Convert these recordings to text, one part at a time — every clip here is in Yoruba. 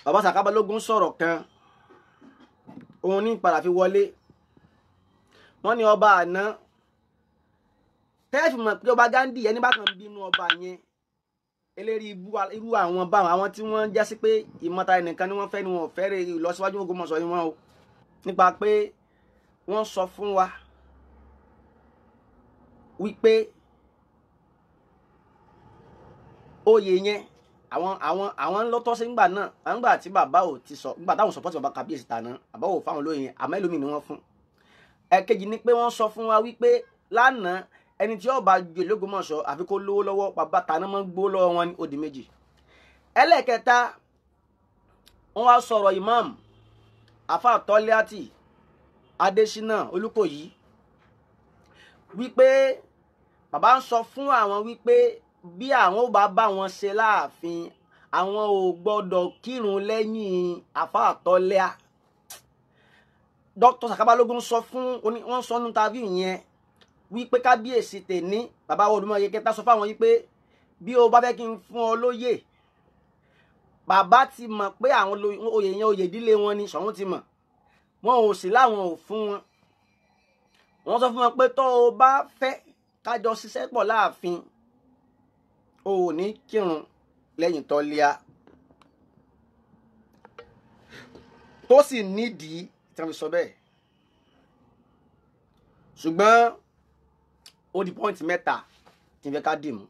bàbá Saka Balógun sọ̀rọ̀ kan òun ní padà fi wọlé. Wọ́n ní ọba àná tẹ́ẹ̀fì mọ̀ pé ọba Ghandi ẹni bá kàn bínú ọba yẹn eléri irú àwọn báwọn àwọn tí wọ́n já sí pé ìmọ̀ta ẹnìkan ni wọ́n fẹ́ ni wọ́n fẹ́ rè ìlọsíwájú Ògbómọ̀ṣọ́ ni wọ́n o, nípa pé wọ́n sọ fún wa wípé oyè yẹn àwọn lọ́tọ́ sí ńgbà náà àǹgbà tí bàbá ò ti sọ nígbà táwọn sọpọ́tì bàbá Kábíyèsí tàná bàbá ò fáwọn olóyè yẹn àmọ́ ẹlòmíì ni wọ́n fún. Ẹ̀kejì ni pé wọ́n sọ fún wa wípé lánàá ẹni tí ọba jòlè l'Ógbómọ̀ṣọ́ àfi kó lówó lọ́wọ́ bàbá tàná mọ́ gbó lọ́wọ́ wọn ní ó di méjì. Ẹlẹ́kẹta wọ́n wá sọ̀rọ̀ Imam Afa Tọ́lẹ́àtì Adésínà Olúkòyí wípé bàbá ń sọ fún àwọn wípé bí àwọn ò bá wọn ṣe láàfin àwọn ò gbọ́dọ̀ kírun lẹ́yìn Afa Tọ́lẹ́à. Dr. Saka Balógun sọ fún wọ́n sọ nínú interview yẹn wípé Kábíyèsí tèní bàbá Olúmọye kẹta sọ fáwọn wípé bí o bá fẹ́ kí n fún ọ lóyè bàbá ti mọ̀ pé àwọn oyè yẹn oyè ìdílé wọn ni Ṣọ̀ún ti mọ̀ wọn ò sí láwọn ò fún wọn. Wọ́n sọ fún wọn pé tó o bá fẹ́ kájọ ṣiṣẹ́ pọ̀ láàfin o ò ní kírun lẹ́yìn Tọ́lẹ́à tó sì nídìí tí wọ́n fi sọ bẹ́ẹ̀. Ṣùgbọ́n ó di pọ́ìntì mẹ́ta tí n fẹ́ ká dì mú.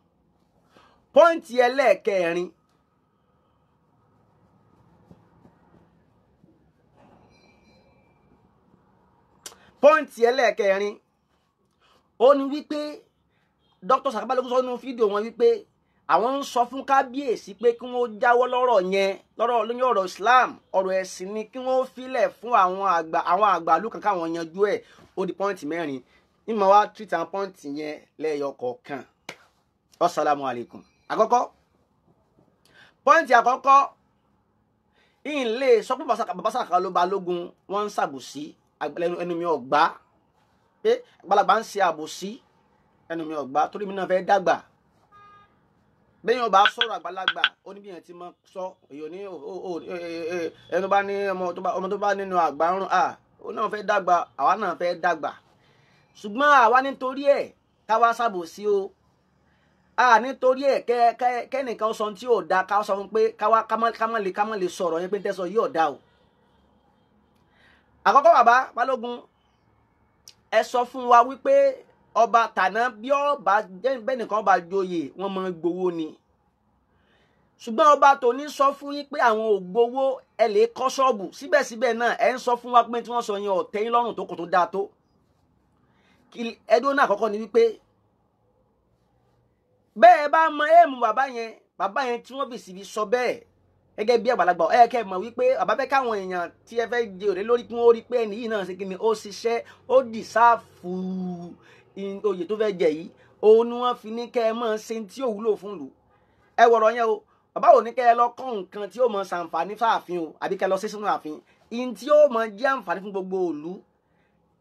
Pọ́ìntì ẹlẹ́ẹ̀kẹrin ó ní wípé Dr. Saka Balógun sọ nínú fídíò wọn wípé àwọn ń sọ fún Kábíyèsí pé kí wọ́n jáwọ́ lọ́rọ̀ yẹn lórí ọ̀rọ̀ Islam ọ̀rọ̀ ẹ̀sìn ni kí wọ́n filẹ̀ fún àwọn àgbàlú kan káwọn yanjú ẹ̀. Ó di pọ́ìntì mẹ́rin ìmọ̀ wá treat àwọn pọ́ìntì yẹn lẹ́yọ kọ̀ọ̀kan. Assalamu alaikum. Àkọ́kọ́ pọ́ìntì àkọ́kọ́ ìlé sọ pé bàbá Saka Balógun wọ́n ń ṣàbòsí ẹnu mi ò gbà pé àgbàlagbà ń ṣe àbòsí ẹnu mi ò gbà torí mi náà fẹ́ dàgbà. Bẹ́ẹ̀ bá sọ̀rọ̀ àgbàlagbà ó ní bí yẹn ti mọ sọ èyí ní ẹnu bá ní ọmọ tó bá nínú àgbà ń rún ó náà fẹ́ dàgbà àwa náà fẹ́ dàgbà. Ṣùgbọ́n àwa nítorí ẹ̀ káwá ṣàbòsí o nítorí ẹ̀ kẹ́nìkan sọ tí ò da ká sọ fún pé ká má lè sọ̀rọ̀ yẹn pé tẹ́sọ̀ yìí ò da o. Àkọ́kọ́ bàbá Balógun ẹ sọ fún wa wípé ọba tàná bí ọba bẹ́nìkan bá joyè wọ́n máa gbowó ni. Ṣùgbọ́n ọba tòní sọ fún yín pé àwọn ò gbowó ẹ lè kọ́ ṣọ́ọ̀bù síbẹ̀síbẹ̀ náà ẹ ń sọ fún wa pé tí wọ́n sọ yẹn ò tẹ́yìn lọ́rùn tó kò tó dáa tó. Ẹdún náà àkọ́kọ́ ni wípé bẹ́ẹ̀ bá mọ èèmù bàbá yẹn tí wọ́n fi sọ bẹ́ẹ̀ gẹ́gẹ́ bí àgbàlagbà ẹ kẹ́ mọ̀ wípé bàbá fẹ́ káwọn èèyàn tí ẹ fẹ́ jẹ òré lórí kí wọ́n rí pé ẹni yìí náà ṣe kí ni ó ṣiṣẹ́ ó dìsáàfù oyè tó fẹ́ jẹ yìí òun ni wọ́n fi ní kẹ́ ẹ mọ̀ ṣe tí ò wúlò fún ìlú. Ẹ wọ̀rọ̀ yẹn o bàbá ò ní kẹ́ ẹ lọ kọ́ nǹkan tí ó mọ ṣàǹfààní fáàfin o àbí kẹ́ ẹ lọ sí sínú ààfin ìyìn tí ó mọ jẹ́ àǹfààní fún gbogbo ìlú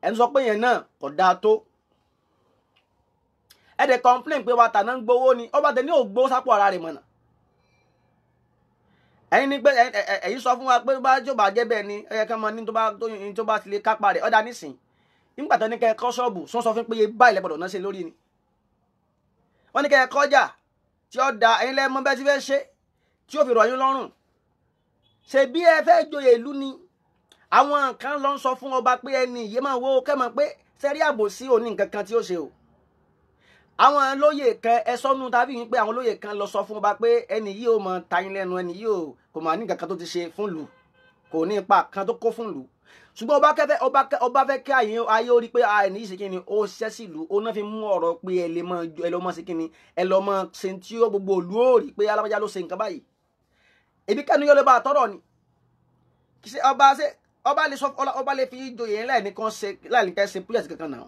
ẹ ń sọ pé yẹn náà kò dáa tó. Ẹ dẹ̀ complain pé wa tàná ń gbowó ni ọba tẹ̀ ní ò gbó sápò ara rẹ̀ mọ̀nà. Ẹ̀yin ní pé ẹ̀yin sọ fún wa pé bá jọba jẹ́ bẹ́ẹ̀ ni ẹ yẹ kí wọ́n mọ ní tó bá ti lè kápá rẹ̀ ọ̀dà nísìn nígbà tó ní kẹ́ ẹ kọ́ ṣọ́ọ̀bù sọ fún pé báyìí lẹ́gbọ̀dọ̀ náà ṣe lórí ni. Wọ́n ní kẹ́ ẹ kọjá tí ó da ẹ̀yin lẹ́mọ́ bẹ́ẹ̀ ti fẹ́ ṣe tí ó fi rọ̀ yín lọ́rùn. Ṣé bí ẹ fẹ́ joyè ìlú ni àwọn kan lọ ń sọ fún ọba pé ẹni ìyé máa wo kẹ́mọ̀ pé sẹ́rí àbòsí òní nǹkan kan tí ó ṣe o. Àwọn lóyè kan ẹ sọnù tàbí yín pé àwọn lóyè kan lọ sọ fún ọba pé ẹni yìí ò mọ tayín lẹ́nu ẹni yìí ò kò mà ní nǹkan kan tó ti ṣe fún ìlú kò ní ipa kan tó kó fún ìlú. Ṣùgbọ́n ọba fẹ́ kí ayé ó rí pé ẹni yìí ṣe kí ni ó ṣiṣẹ́ sí ìlú ó náà fi mú ọ̀rọ̀ pé ẹ lọ mọ sí kí ni ẹ lọ mọ ṣe tí ó gbogbo ìlú ó rí pé alábàjá ló ṣe nǹkan báyìí. Ebi kẹ́nu yóò lè bá àtọ́rọ̀ ni kì í ṣe ọba lè fi joyè yẹn láìníkẹ́ ṣe púlẹ̀sì kankan náà.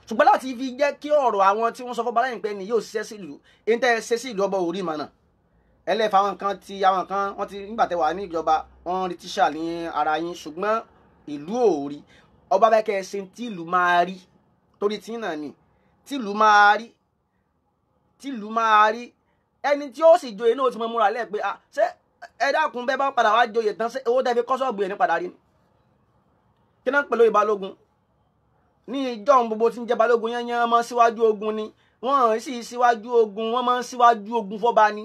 Ṣùgbọ́n láti fi jẹ́ kí ọ̀rọ̀ àwọn tí wọ́n sọ fọ́ba lẹ́yìn pé ni yóò ṣiṣẹ́ sí ìlú èyí tẹ́ ẹ ṣe sí ìlú ọba orí ìmọ̀nà ẹlẹ́fà àwọn kan wọ́n ti nígbà tẹ́ wà ní ìjọba wọ́n rí tíṣà ní ara yín ṣùgbọ́n ìlú ò rí ọba bẹ́ẹ̀ kẹ́ ẹ ṣe tí ìlú máa rí torí tí náà ni tí ìlú máa rí ẹni tí ó sì joyè náà ti mọ múra lẹ́ẹ̀ pé ṣé ẹ dákun bẹ́ẹ̀ bá padà wá joyè tán owó tẹ́ fi kọ́ ṣọ́ọ̀bù yẹn ní padà rí ni kí náà pẹ̀lú ìbalógun ní ìjọ gbogbo tí ń jẹ́ balógun yẹn yẹn máa ń síwájú ogun ni wọ́n sì síwájú ogun wọ́n máa ń síwájú ogun fọ́ba ni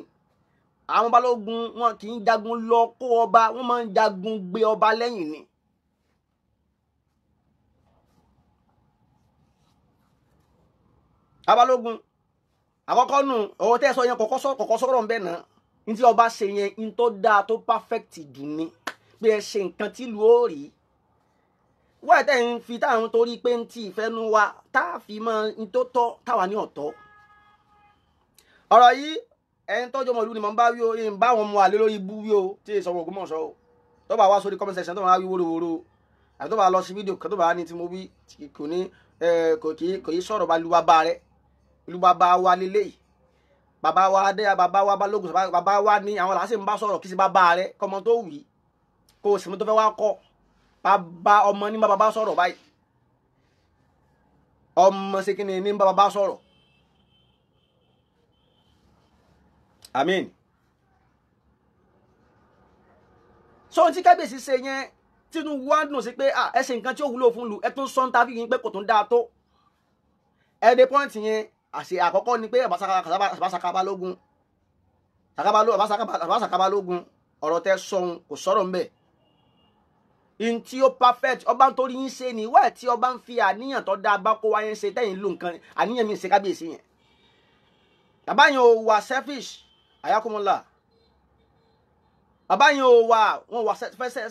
àwọn balógun wọn kì í jagun lọ kó ọba wọ́n máa ń jagun gbé ọba lẹ́yìn ni. abalógun àkọ́kọ́ nù owó tẹ́ sọ yẹn kọ́kọ́ sọ̀rọ̀ ń bẹ̀ náà ní tí ọba ṣe yẹn ní tó dáa tó perfect jù ni pé ẹ ṣe nǹkan tí ìlú ó rí wọ́n tẹ̀ ń fi táwọn torí pé ń ti ìfẹ́ nu wa tá a fi mọ ní tó tọ́ táwa ní ọ̀tọ̀ ọ̀rọ̀ yìí ẹni tọ́jú ọmọ ìlú ni mo ń bá wí o ń bá wọn mu àlè lórí ibú wí o tí èso Ògbómọ̀ṣọ́ o tó bá wá sórí comment section tó bá wí wóróworó àti tó bá lọ sí fídíò kan tó bá ní tí mo wí kò ní kò yí sọ̀rọ̀ bá lu bàbá rẹ̀ lu bàbá wa lélẹ́yìí bàbá wa dé bàbá wa Balógun bàbá wa ní àwọn làásì ń bá sọ̀rọ̀ kí sí bàbá rẹ̀ kọ́mọ tó wì kó o sì mú tó fẹ́ wá kọ́ bàbá ọmọ ní bàbá sọ̀rọ̀ báyìí ọmọ ṣe kí ni ní bàbá sọ̀rọ̀ àmín. so tí kábíyèsí ṣe yẹn Tinubu wá dùn sí pé ẹ ṣe nǹkan tí ó wúlò fún lu ẹ tún sọ ń ta fi yín pé kò tún dáa tó ẹ dé pọ́ǹtì yẹn àṣẹ àkọ́kọ́ ni pé Àbáṣà Balógun ọ̀rọ̀ tẹ́ sọ̀hún kò sọ̀rọ̀ ńbẹ̀ in tí ó perfect ọba ń torí yín ṣe ni wẹ́ẹ̀ tí ọba ń fi àníyàn tó dáa bá kó wá yẹn ṣe tẹ́yìn ló nǹkan àníyàn mi ṣe kábíyèsí yẹn bàbá yẹn ò wà selfish ayakumula bàbá yẹn ò wà wọn wà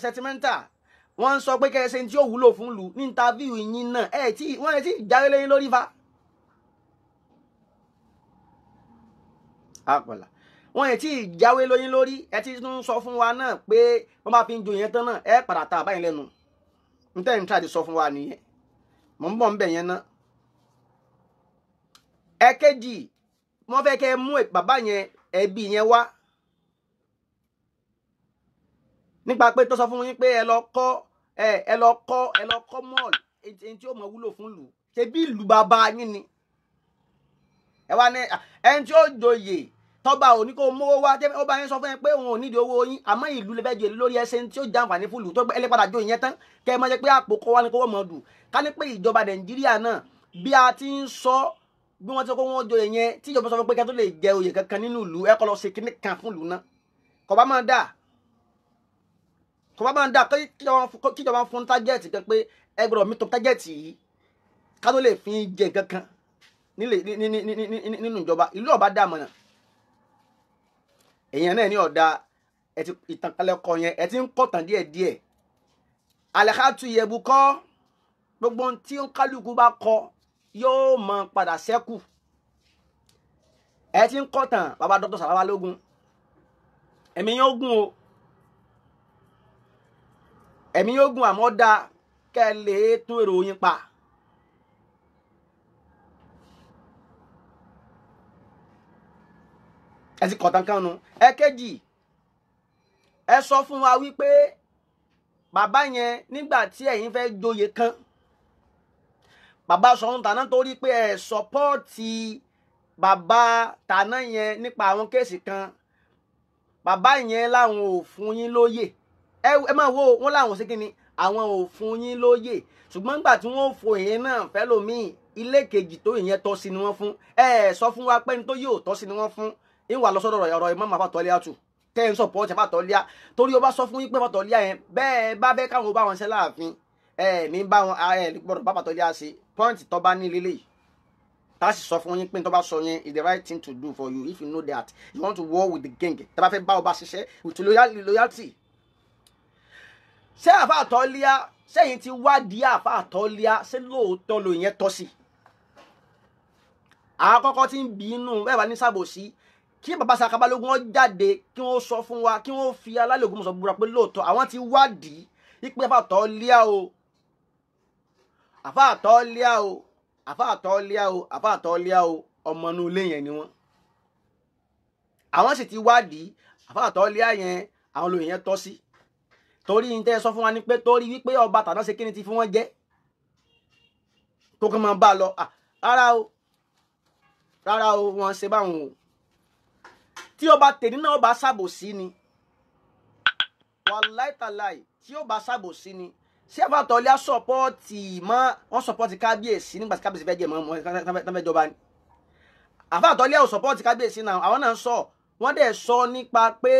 sentimental wọn ń sọ pé kẹsẹ tí ó wúlò fún lu ní interview yín náà wọn ẹ tí jáwé lẹ́yìn lórí fa àpọ̀là wọn ẹ tí jáwé lóyún lórí ẹ ti tún sọ fún wa náà pé wọn bá fi ń jo yẹn tán náà ẹ padà ta àbáyìn lẹ́nu níta ní tíra ti sọ fún wa nìyẹn mò ń bọ̀ ń bẹ̀ yẹn náà. ẹ̀kejì wọn fẹ́ kẹ́ mú bàbá yẹn ẹbí yẹn wá nípa pé tó sọ fún yín pé ẹ lọ kọ́ mọ́ọ̀lù èyí tí ó mọ̀ wúlò fún lù ṣe bí ìlú bàbá yín ni ẹ wá ní ẹni tí ó joyè tọ́ba ò ní kó mówó wá tẹ́ ó bá yín sọ fún yín pé òun ò nídìí owó yín àmọ́ ìlú lè fẹ́ jẹ lórí ẹsẹ̀ tí ó jàǹfààní fún ìlú tó ẹ lè padà jó ìyẹn tán kẹ́ ẹ má jẹ́ pé àpò kọ́ wá ní kó wọ́n mọ̀ dù ká ní pé ìjọba Nàìjíríà náà bí a ti ń sọ bí wọ́n ti kó wọ́n joyè yẹn tí ìjọba sọ fún pé kẹ́ tó lè jẹ oyè kankan nínú ìlú ẹ kọ́ lọ ṣe kíní kan fún ìlú náà kò bá máa dà kíjọba fún tájẹ́ẹ̀tì kan pé ẹ gbọ́dọ̀ mi tó tájẹ́ẹ̀tì yìí ká tó lè fi jẹ kankan nínú ìjọba ìlú ọba dà mọ̀nà èèyàn náà ní ọ̀dà ìtànkálẹ̀kọ yẹn ẹ ti ń kọ̀tàn díẹ̀díẹ̀ àlẹ́kàtú ìyẹ̀bù kọ́ gbogbo ohun tí kálukú bá kọ yóò mọ padà sẹ́kù ẹ ti ń kọ̀tàn bàbá Dr. Sàkábà Balógun ẹ̀mí yóò gùn o ẹ̀mí yóò gùn àmọ́ dá kẹ́ ẹ lè tún èrò yín pa. ẹ ti kọ̀tàn kan nu ẹ̀kejì ẹ sọ fún wa wípé bàbá yẹn nígbà tí ẹ̀yin fẹ́ joyè kan bàbá sọ̀hún tàná torí pé ẹ sọpọ́ọ̀tì bàbá tàná yẹn nípa àwọn kéèsì kan bàbá yẹn láwọn ò fún yín lóyè ẹ máa wo wọn láwọn ṣe kíni àwọn ò fún yín lóyè ṣùgbọ́n nígbà tí wọ́n fò yẹn náà fẹ́ lòmíì ilé kejì tó ìyẹn tọ́ sí ni wọ́n fún ẹ sọ fún wa pé ní tó yóò tọ́ sí ni wọ́n fún ìwà lọ́sọ̀rọ̀ ọ̀rọ̀ Imam Afatọ́líà tù tẹ́ ń sọ̀pọ̀ọ̀tì Afatọ́líà torí ó bá sọ fún yín pé Afatọ́líà yẹn bẹ́ẹ̀ bá fẹ́ káwọn bá wọn ṣe láàfin ní bá wọn gbọ́dọ̀ bá Afatọ́líà ṣe pọ́ǹtì tó bá ní lélẹ́yìí tá a sì sọ fún yín pé tó bá sọ yẹn is the right thing to do for you if you know that you want to war with the gang tá a bá fẹ́ bá ọba ṣiṣẹ́ with loyalty. ṣé Afatọ́líà sẹ́yìn ti wádìí Afatọ́líà ṣé lóòótọ́ lo ìyẹn tọ́ sí àkọ́kọ́ tí ń bínú bẹ́ẹ̀ bá ní sàbòsí kí bàbá Sàkábà Balógun wọn jáde kí wọ́n sọ fún wa kí wọ́n fi alálẹ̀ Ògbómọ̀ṣọ́ búra pé lóòótọ́ àwọn ti wádìí wípé Afatọ́líà o ọmọ inú ilé yẹn ni wọ́n àwọn sì ti wádìí Afatọ́líà yẹn àwọn olóyè yẹn tọ́ sí torí ní tẹ́ sọ fún wa ní pé torí wípé ọba tàná ṣe kíni ti fi wọ́n jẹ́ tó kàn máa bá a lọ rárá o wọ́n ṣe báwọn o tí ọba tèmi náà bá ṣàbòsí ni wàláì tàláì tí ó bá ṣàbòsí ni ṣé Àfàtọ́lá sọpọ́ọ̀tì mọ́ wọ́n sọpọ́ọ̀tì kábíyèsí nígbà tí kábíyèsí fẹ́ jẹ́ mọ́ tán fẹ́ jọba ni Àfàtọ́lá ò sọpọ́ọ̀tì kábíyèsí náà àwọn náà sọ wọ́n dẹ̀ sọ nípa pé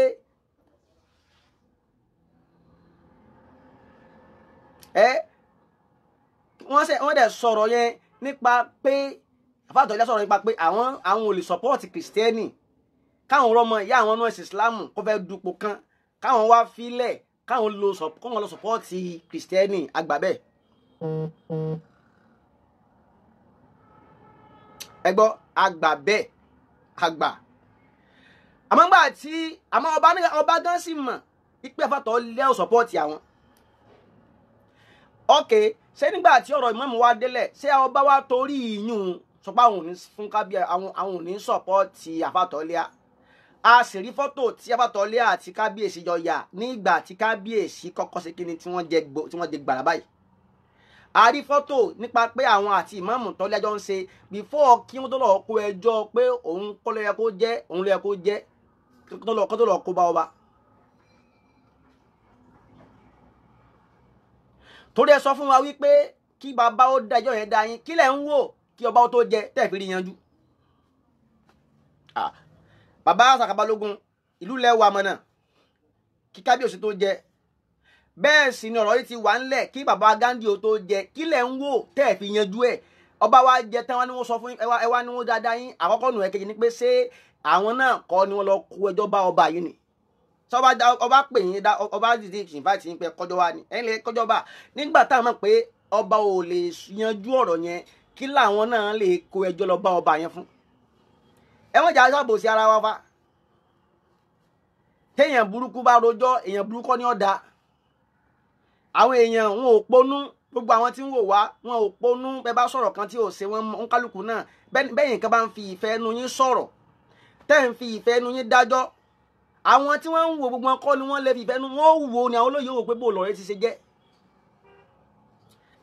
wọ́n dẹ̀ sọ̀rọ̀ yẹn nípa pé Àfàtọ́lá sọ̀rọ̀ nípa pé àwọn ò lè sọpọ́ọ̀tì kìrìsìtẹ́nì káwọn rọmọ ìyá àwọn náà ẹ̀sìn ìsìlámù kó fẹ́ dupò kan káwọn wá filẹ̀ káwọn lọ sọpọ́ọ̀tì kìrìsìtẹ́nì àgbà bẹ́ẹ̀. ẹ gbọ́ àgbà bẹ́ẹ̀ àgbà. àmọ́ gbà tí ọba gan sì mọ̀ pípẹ́ Àfàtọ́lá ò sọpọ́ọ̀tì àwọn. ok ṣé nígbà tí ọ̀rọ̀ ìmáàmù wa délẹ̀ ṣé ọba wa torí ìyún sọ pé àwọn ò ní fún àwọn ò ní sọpọ́ọ̀tì Àfàtọ́lá a sì rí fọ́tò tí Àfàtọ́lá àti kábíyèsí jọ yà nígbà tí kábíyèsí kọ́kọ́ ṣe kíni tí wọ́n jẹ gbàrà báyìí a rí fọ́tò nípa pé àwọn àti ìmáàmù Tọ́lá jọ ń ṣe before kí wọ́n tó lọ kó ẹjọ́ pé òun kọ́ ló yẹ kó jẹ́ òun ló yẹ kó jẹ́ kó tó lọ kó bá ọba. torí ẹ sọ fún wa wípé kí bàbá ó dájọ́ yẹn dá yín kí lẹ̀ ń wò kí ọba ó tó jẹ tẹ́ẹ̀ fi rí yanjú. bàbá Sàká Balógun ìlú lẹ́wọ̀ àmọ́nà kí kábíyèsí tó jẹ bẹ́ẹ̀ sì ni ọ̀rọ̀ yìí ti wà ńlẹ̀ kí bàbá Ghandi ó tó jẹ kí lẹ̀ ń wò tẹ́ẹ̀ fi yanjú ẹ̀ ọba wa jẹ tán wá ní wọ́n sọ fún ẹ wá ní wọ́n dáadáa yín àkọ́kọ́ nù ẹ̀kejì ni pé ṣé àwọn náà kọ́ ni wọ́n lọ kó ẹjọ́ bá ọba yìí ni ọba pè yín dá ọba dìde invite yín pé kọjọ́ wa ni ẹ̀yin lè kọjọ́ bá nígbà táwọn mọ̀ pé ọba ò lè yanjú ọ̀rọ̀ yẹn kí làwọn náà lè kó ẹjọ́ lọ bá ọba yẹn fún ẹ wọ́n jà sábòsí ara wa fa téèyàn burúkú bá rojọ́ èèyàn burúkú ni ó dá àwọn èèyàn wọn ò ponú gbogbo àwọn tí ń wò wá wọn ò ponú bẹ́ẹ̀ bá sọ̀rọ̀ kan tí ò ṣe wọn ń kálukú náà bẹ́ẹ̀ nǹkan bá ń fi ìfẹ́ ẹnu yín sọ̀rọ̀ tẹ́ ń fi ìfẹ́ ẹnu yín dájọ́ àwọn tí wọ́n ń wo gbogbo ọkọ ni wọ́n lè fi ìfẹ́ ẹnu wọn wò ni àwọn olóyè wò pé bó lọ́rẹ́ ti ṣe jẹ́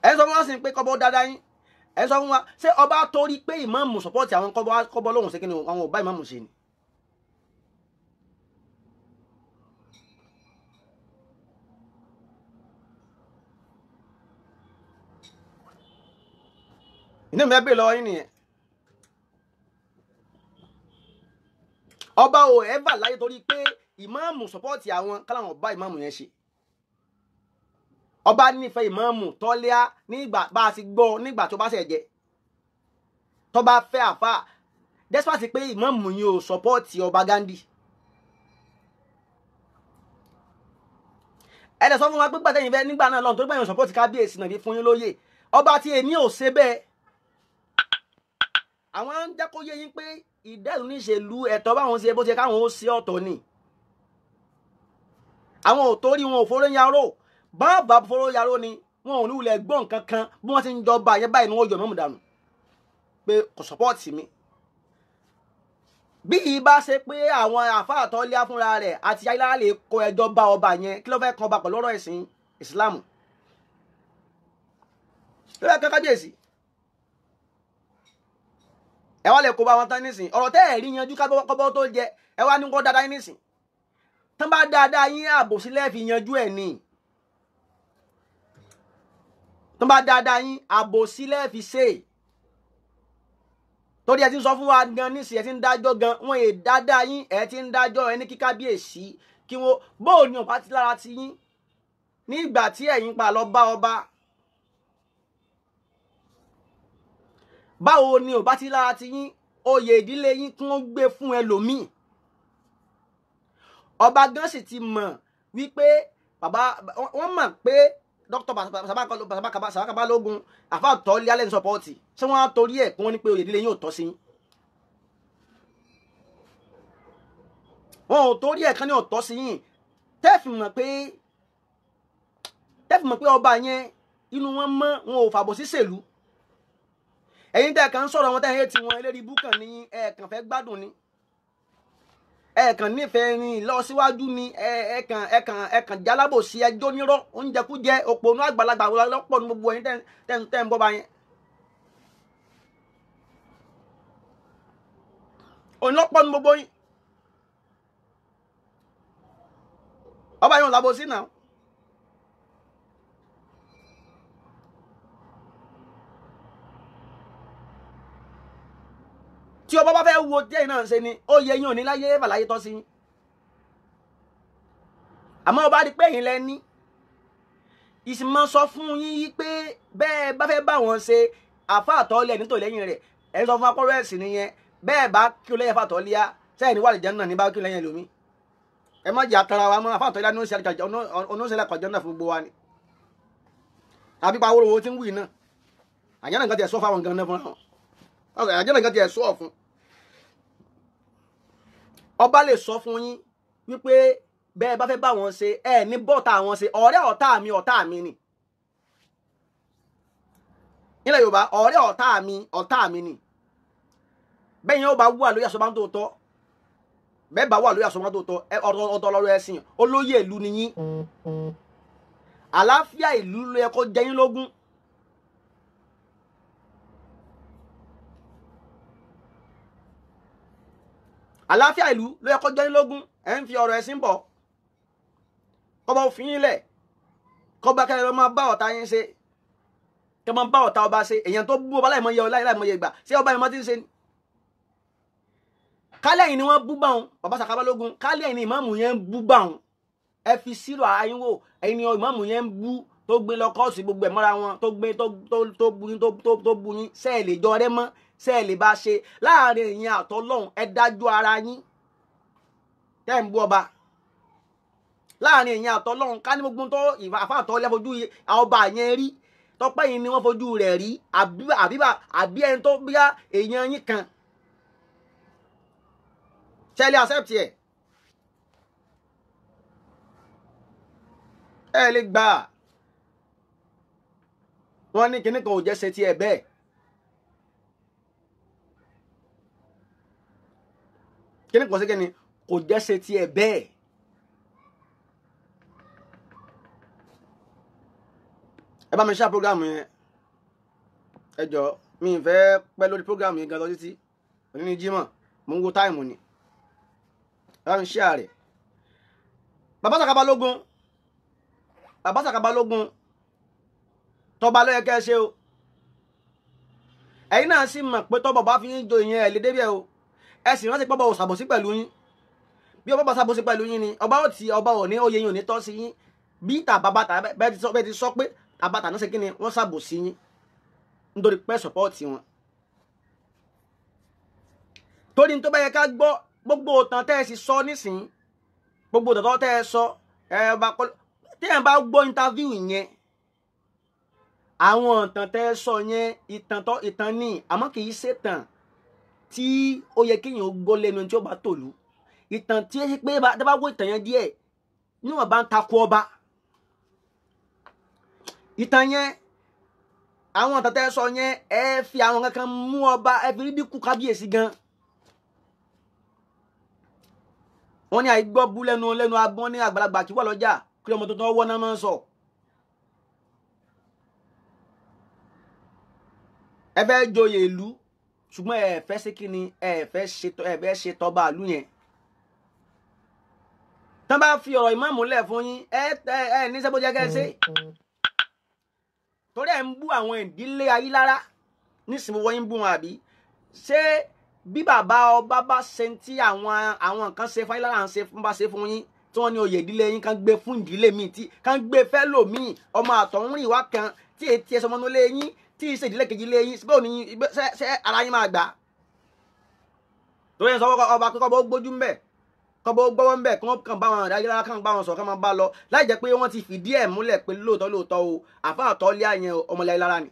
ẹ sọ fún wa sí pé kọ́bọ̀ dáadáa yín ẹ sọ fún wa ṣé ọba torí pé ìmáàmù sọpọ́ọ̀tì àwọn kọ́bọ̀ lóhùn ṣe kí ni àwọn ò bá ìmáàmù ṣe ni. inú mi bẹ́ẹ̀ lọ́wọ́ yín nìyẹn ọba ò ẹ́fà láyé torí pé ìmáàmù sọpọ́ọ̀tì àwọn káláwọn ọba ìmáàmù yẹn ṣe ọba nífẹ̀ẹ́ ìmáàmù Tọ́lá nígbà bá a ti gbọ́ nígbà tó bá ṣẹ̀ jẹ́ tó bá fẹ́ àfà despite pé ìmáàmù yìí ò sọpọ́ọ̀tì ọba Ghandi ẹ̀dẹ̀ sọ fún wa pé gbàtẹ́yìn fẹ́ nígbà náà lọ́nà tó gbàyàn sọpọ́ọ̀tì kábíyèsí náà fi fún yín lóyè ọba tí èmi ò ṣe bẹ́ẹ̀ àwọn ń jẹ́ kó yé yín pé ìdẹ́rùn níṣèlú ẹ̀tọ́ báwọn ṣe bó ṣe káwọn ó ṣe ọ̀tọ̀ ni àwọn ò torí wọn ò foró yarò bàbá foró yarò ni wọn ò ní wulẹ̀ gbọ́ nǹkan kan bí wọ́n ti ń jọba yẹn báyìí ni wọ́n yọ mọ́mù dànù pé kò sọ́pọ́ọ̀tì mi bí ìbá ṣe pé àwọn àfáà Tọ́lá fúnra rẹ̀ àti ayélujára lè kó ẹjọ́ bá ọba yẹn kí ló fẹ́ kan ọba pẹ̀lú ọ̀rọ̀ ẹ̀sìn ìsìlámù ló fẹ́ kan kábíyèsí ẹ wá lè kó bá wọn tán nísìn ọ̀rọ̀ tẹ́ ẹ̀ rí yanjú kọ́bọ́ tó jẹ ẹ wá ní kó dáadáa yín nísìn tán bá dáadáa yín àbòsílẹ̀ fi yanjú ẹ̀ ní tán bá dáadáa yín àbòsílẹ̀ fi ṣe torí ẹ ti ń sọ fún wa gan nísìn ẹ ti ń dájọ́ gan wọn è dáadáa yín ẹ ti ń dájọ́ ẹni kí kábíyèsí kí wọn bóò ní ọba ti lára ti yín nígbà tí ẹ̀yin pa lọ bá ọba báwo ni ò bá ti lára ti yín oyè ìdílé yín kí wọ́n gbé fún ẹlòmíì ọba gan sì ti mọ̀ wípé bàbá wọ́n mọ̀ pé dókítà Sàká Balógun Àfà Tọ́lá lẹ́nu sọpọ́ọ̀tì ṣé wọ́n á torí ẹ̀ kí wọ́n ní pé oyè ìdílé yín ò tọ́ sí yín wọn ò torí ẹ̀ kan ní ò tọ́ sí yín tẹ́ẹ̀fì mọ̀ pé ọba yẹn inú wọn mọ́ wọn ò fàbọ̀ sí ṣèlú ẹ̀yin tẹ́ kàn ń sọ̀rọ̀ wọn tẹ́ ẹ̀ tí wọn eléré ibú kàn ní ẹ̀ẹ̀kàn fẹ́ gbádùn ni ẹ̀ẹ̀kàn nífẹ̀ẹ́ ni ìlọsíwájú ni ẹ̀ẹ̀kàn jálábòsí ẹjọ́ nírọ́ oúnjẹkújẹ òpònú àgbàlagbà lọ́pọ̀ ní gbogbo ẹ̀yin tẹ́ ń bọ́ bá yẹn. òun lọ́pọ̀ ní gbogbo yín. ọba yẹn ò lábòsí náà. tí ọba bá fẹ́ wo díẹ̀ náà ṣe ni ó yẹ yín ò ní láyé bàláyé tọ́ sí yín. àmọ́ ọba rí pé yín lẹ́ni ìsìnmọ́ sọ fún yín yí pé bẹ́ẹ̀ bá fẹ́ bá wọn ṣe àfáàtọ́lẹ̀ nítò lẹ́yìn rẹ̀ ẹ̀ sọ fún akọ́rọ́ ẹ̀sìn nìyẹn bẹ́ẹ̀ bá kí o lẹ́yìn àfáàtọ́lẹ́yà sẹ́yìn ní wàlìjẹ́ náà ní bá kí o lẹ́yìn lómi ẹ má jẹ́ àtàrà wa mọ́ àfáàtọ́lẹ́yà ní oníṣẹ́lẹ̀ kọjọ́ náà fún gbogbo wa ni tàbí pa awóró tí ń wù yìí náà àjẹ́ náà kan tiẹ̀ sọ fáwọn gan náà fún wọn àjẹ́ náà kan tiẹ̀ sọ fún ọba lè sọ fún yín wípé bẹ́ẹ̀ bá fẹ́ bá wọn ṣe ẹ ní bọ́ọ̀tà wọn ṣe ọ̀rẹ́ ọ̀tá mi ni nílẹ̀ Yorùbá ọ̀rẹ́ ọ̀tá mi ni bẹ́ẹ̀ yẹn ó bá wù àlóyè àsọ̀bá tó tọ́ bẹ́ẹ̀ bá wù àlóyè àsọ̀bá tó tọ́ ọ̀tọ̀ lọ́rọ̀ ẹ̀sìn olóyè ìlú ni yín àlàáfíà ìlú ló yẹ kó jẹ yín lógún. àlàáfíà ìlú ló yẹ kó jẹ yín lógún ẹ̀ ń fi ọ̀rọ̀ ẹ̀sìn bọ̀ kọ́ba òfin yín lẹ̀ kọ́ba kẹ́lẹ́ máa bá ọ̀tá yín ṣe kẹ́ máa bá ọ̀tá ọba ṣe èèyàn tó bú ọba láìmọye ìgbà ṣé ọba yẹn máa ti ń ṣe ni. kálẹ̀ yìí ni wọ́n bú bá wọn bàbá Saka Balógun kálẹ̀ yìí ni ìmáàmù yẹn ń bú bá wọn ẹ fi sílò ayín wò ẹ̀yin ni ìmáàmù yẹn ń bú tó gbé lọ kọ́ọ̀sì gbogbo ẹ̀ mọ́ra wọn tó gbé tó bu yín sẹ́ẹ̀ lè jọ rẹ́ mọ́ sẹ́ẹ̀ lè bá ṣe láàrin ẹ̀yin àtọ́lọ́hún ẹ dájú ara yín tẹ́ ń bú ọba láàrin èèyàn àtọlọ́run ká ní gbogbo tó àfáàtọ́ lẹ́ fojú ọba yẹn rí tọpẹ́ yìí ni wọ́n fojú rẹ̀ rí àbí ẹni tó bíyá èèyàn yín kan ṣẹlẹ̀ accept ẹ lè gbà wọ́n ní kíní kan ò jẹ́ ṣe tiẹ̀ bẹ́ẹ̀ kíní kan sí kíní kò jẹ́ ṣe tiẹ̀ bẹ́ẹ̀. ẹ bá mi ṣá program yẹn ẹ jọ mi ì fẹ́ pẹ́ lórí program yẹn gan lọ títí òní ní Jímọ̀ mo ń wo táìmù ni ẹ bá mi ṣá rẹ̀ bàbá Saka Balógun tọba ló yẹ kẹ́ ẹ ṣe o ẹ̀yin náà sì mọ̀ pé tọ́bọ̀ bá fi ń jo ìyẹn ẹ̀ lé débẹ̀ o ẹ sì rántí pọ́bọ̀ ò ṣàbòsí pẹ̀lú yín bí ọba bá ṣàbòsí pẹ̀lú yín ni ọba ò ní oyè yín ò ní tọ́ sí yín bí tàbá bẹ́ẹ̀ ti sọ pé àbátà náà ṣe kí ni wọ́n ṣàbòsí yín nítorí pé sọ́pọ́ọ̀tì wọn. torí tó bá yẹ ká gbọ́ gbogbo òtàn tẹ́ ẹ sì sọ nísìnyí gbogbo òtàn tẹ́ ẹ sọ tẹ́ ẹ bá gbọ́ interview yẹn àwọn òtàn tẹ́ ẹ sọ yẹn ìtàn ní àmọ́ kì í ṣètàn tí ó yẹ kéèyàn gbọ́ lẹ́nu tí ó bá tòlú ìtàn tí ó yẹ pé tẹ́ bá gbọ́ ìtàn yẹn díẹ̀ níwọ̀n bá ń takò ọba ìtàn yẹn àwọn tàtẹ́ sọ yẹn ẹ fi àwọn kankan mú ọba ẹ fi rídí kú kábíyèsí gan wọn ní àìgbọ́ bú lẹ́nu agbọ́n ní àgbàlagbà kí wà lọ́jà kí ọmọ tuntun ọwọ́ náà máa ń sọ ẹ fẹ́ joyè ìlú ṣùgbọ́n ẹ fẹ́ ṣe kíni ẹ fẹ́ ṣe tọba ìlú yẹn tán bá fi ọ̀rọ̀ ìmáàmù lẹ̀ fún yín ẹ ní sẹ́bójẹ́ kẹ́ ṣe torí ẹ̀ ń bú àwọn ìdílé Ayílára nísìnyí wọ́n ń bú wọn àbí ṣé bí bàbá ọba bá ṣe tí àwọn nǹkan ṣe fún Ayílára ń ṣe fún bá ṣe fún yín tí wọ́n ní oyè ìdílé yín kan gbé fún ìdílé míì tí kan gbé fẹ́ lò míì ọmọ àtọ̀húnrìn ìwá kan tí etí ẹsẹ̀ ọmọ lé yín tí ìṣe ìdílé kejì lé yín síbẹ̀ òní ṣe ara yín máa gbà torí ẹ̀ sọ ọba kíkọ́ bó gbójú ń bẹ̀ kọ́bọ̀ gbọ́wọ́ ń bẹ̀ kí wọ́n kàn bá wọn Ayílára kàn bá wọn sọ̀rọ̀ kàn máa bá lọ láì jẹ́ pé wọ́n ti fìdí ẹ̀ múlẹ̀ pé lóòótọ́ o àfáàtọ́ lé àyẹn ọmọ Ayílára ni.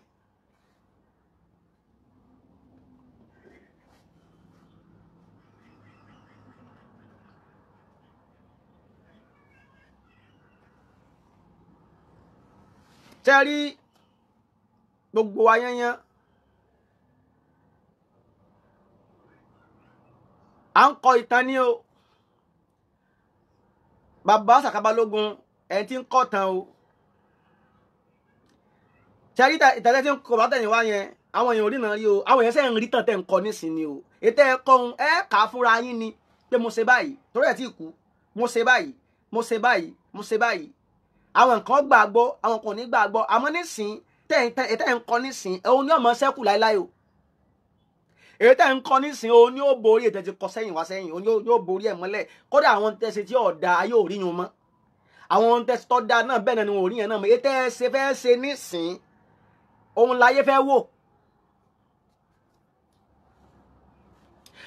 tẹ́rí gbogbo ayẹyẹn à ń kọ ìtàn ní o bàbá Saka Balógun ẹ̀ tí ń kọ́ tán o tẹ́rí ìtàgé tí ń kọ bá tẹ̀yìn wá yẹn àwọn èèyàn orí náà rí o àwọn èèyàn sẹ́ ń rí tàn tẹ̀ ń kọ nísìnyí o ètò ẹ̀kọ́ ẹ̀ kà á fúnra yín ni pé mo ṣe báyìí torí ẹ̀ tí ì kú mo ṣe báyìí mo ṣe báyìí àwọn nǹkan gbàgbọ́ àwọn kò ní gbàgbọ́ àmọ́ nísìn tẹ́ ń kọ́ nísìn òun ní ọmọ sẹ́kù láéláé o èyí tẹ́ ń kọ́ nísìn òun ní ó borí ètò ti kọ sẹ́yìn wá sẹ́yìn òun yóò borí ẹ̀ mọ́lẹ̀ kódà àwọn tẹ̀sí tí ọ̀dà ayé ò rí yun mọ́ àwọn tẹ̀sí tó dáa náà bẹ́ẹ̀ náà ni wọn ò rí yẹn náà mọ́ èyí tẹ́ ṣe fẹ́ ṣe nísìn òun láyé fẹ́ wò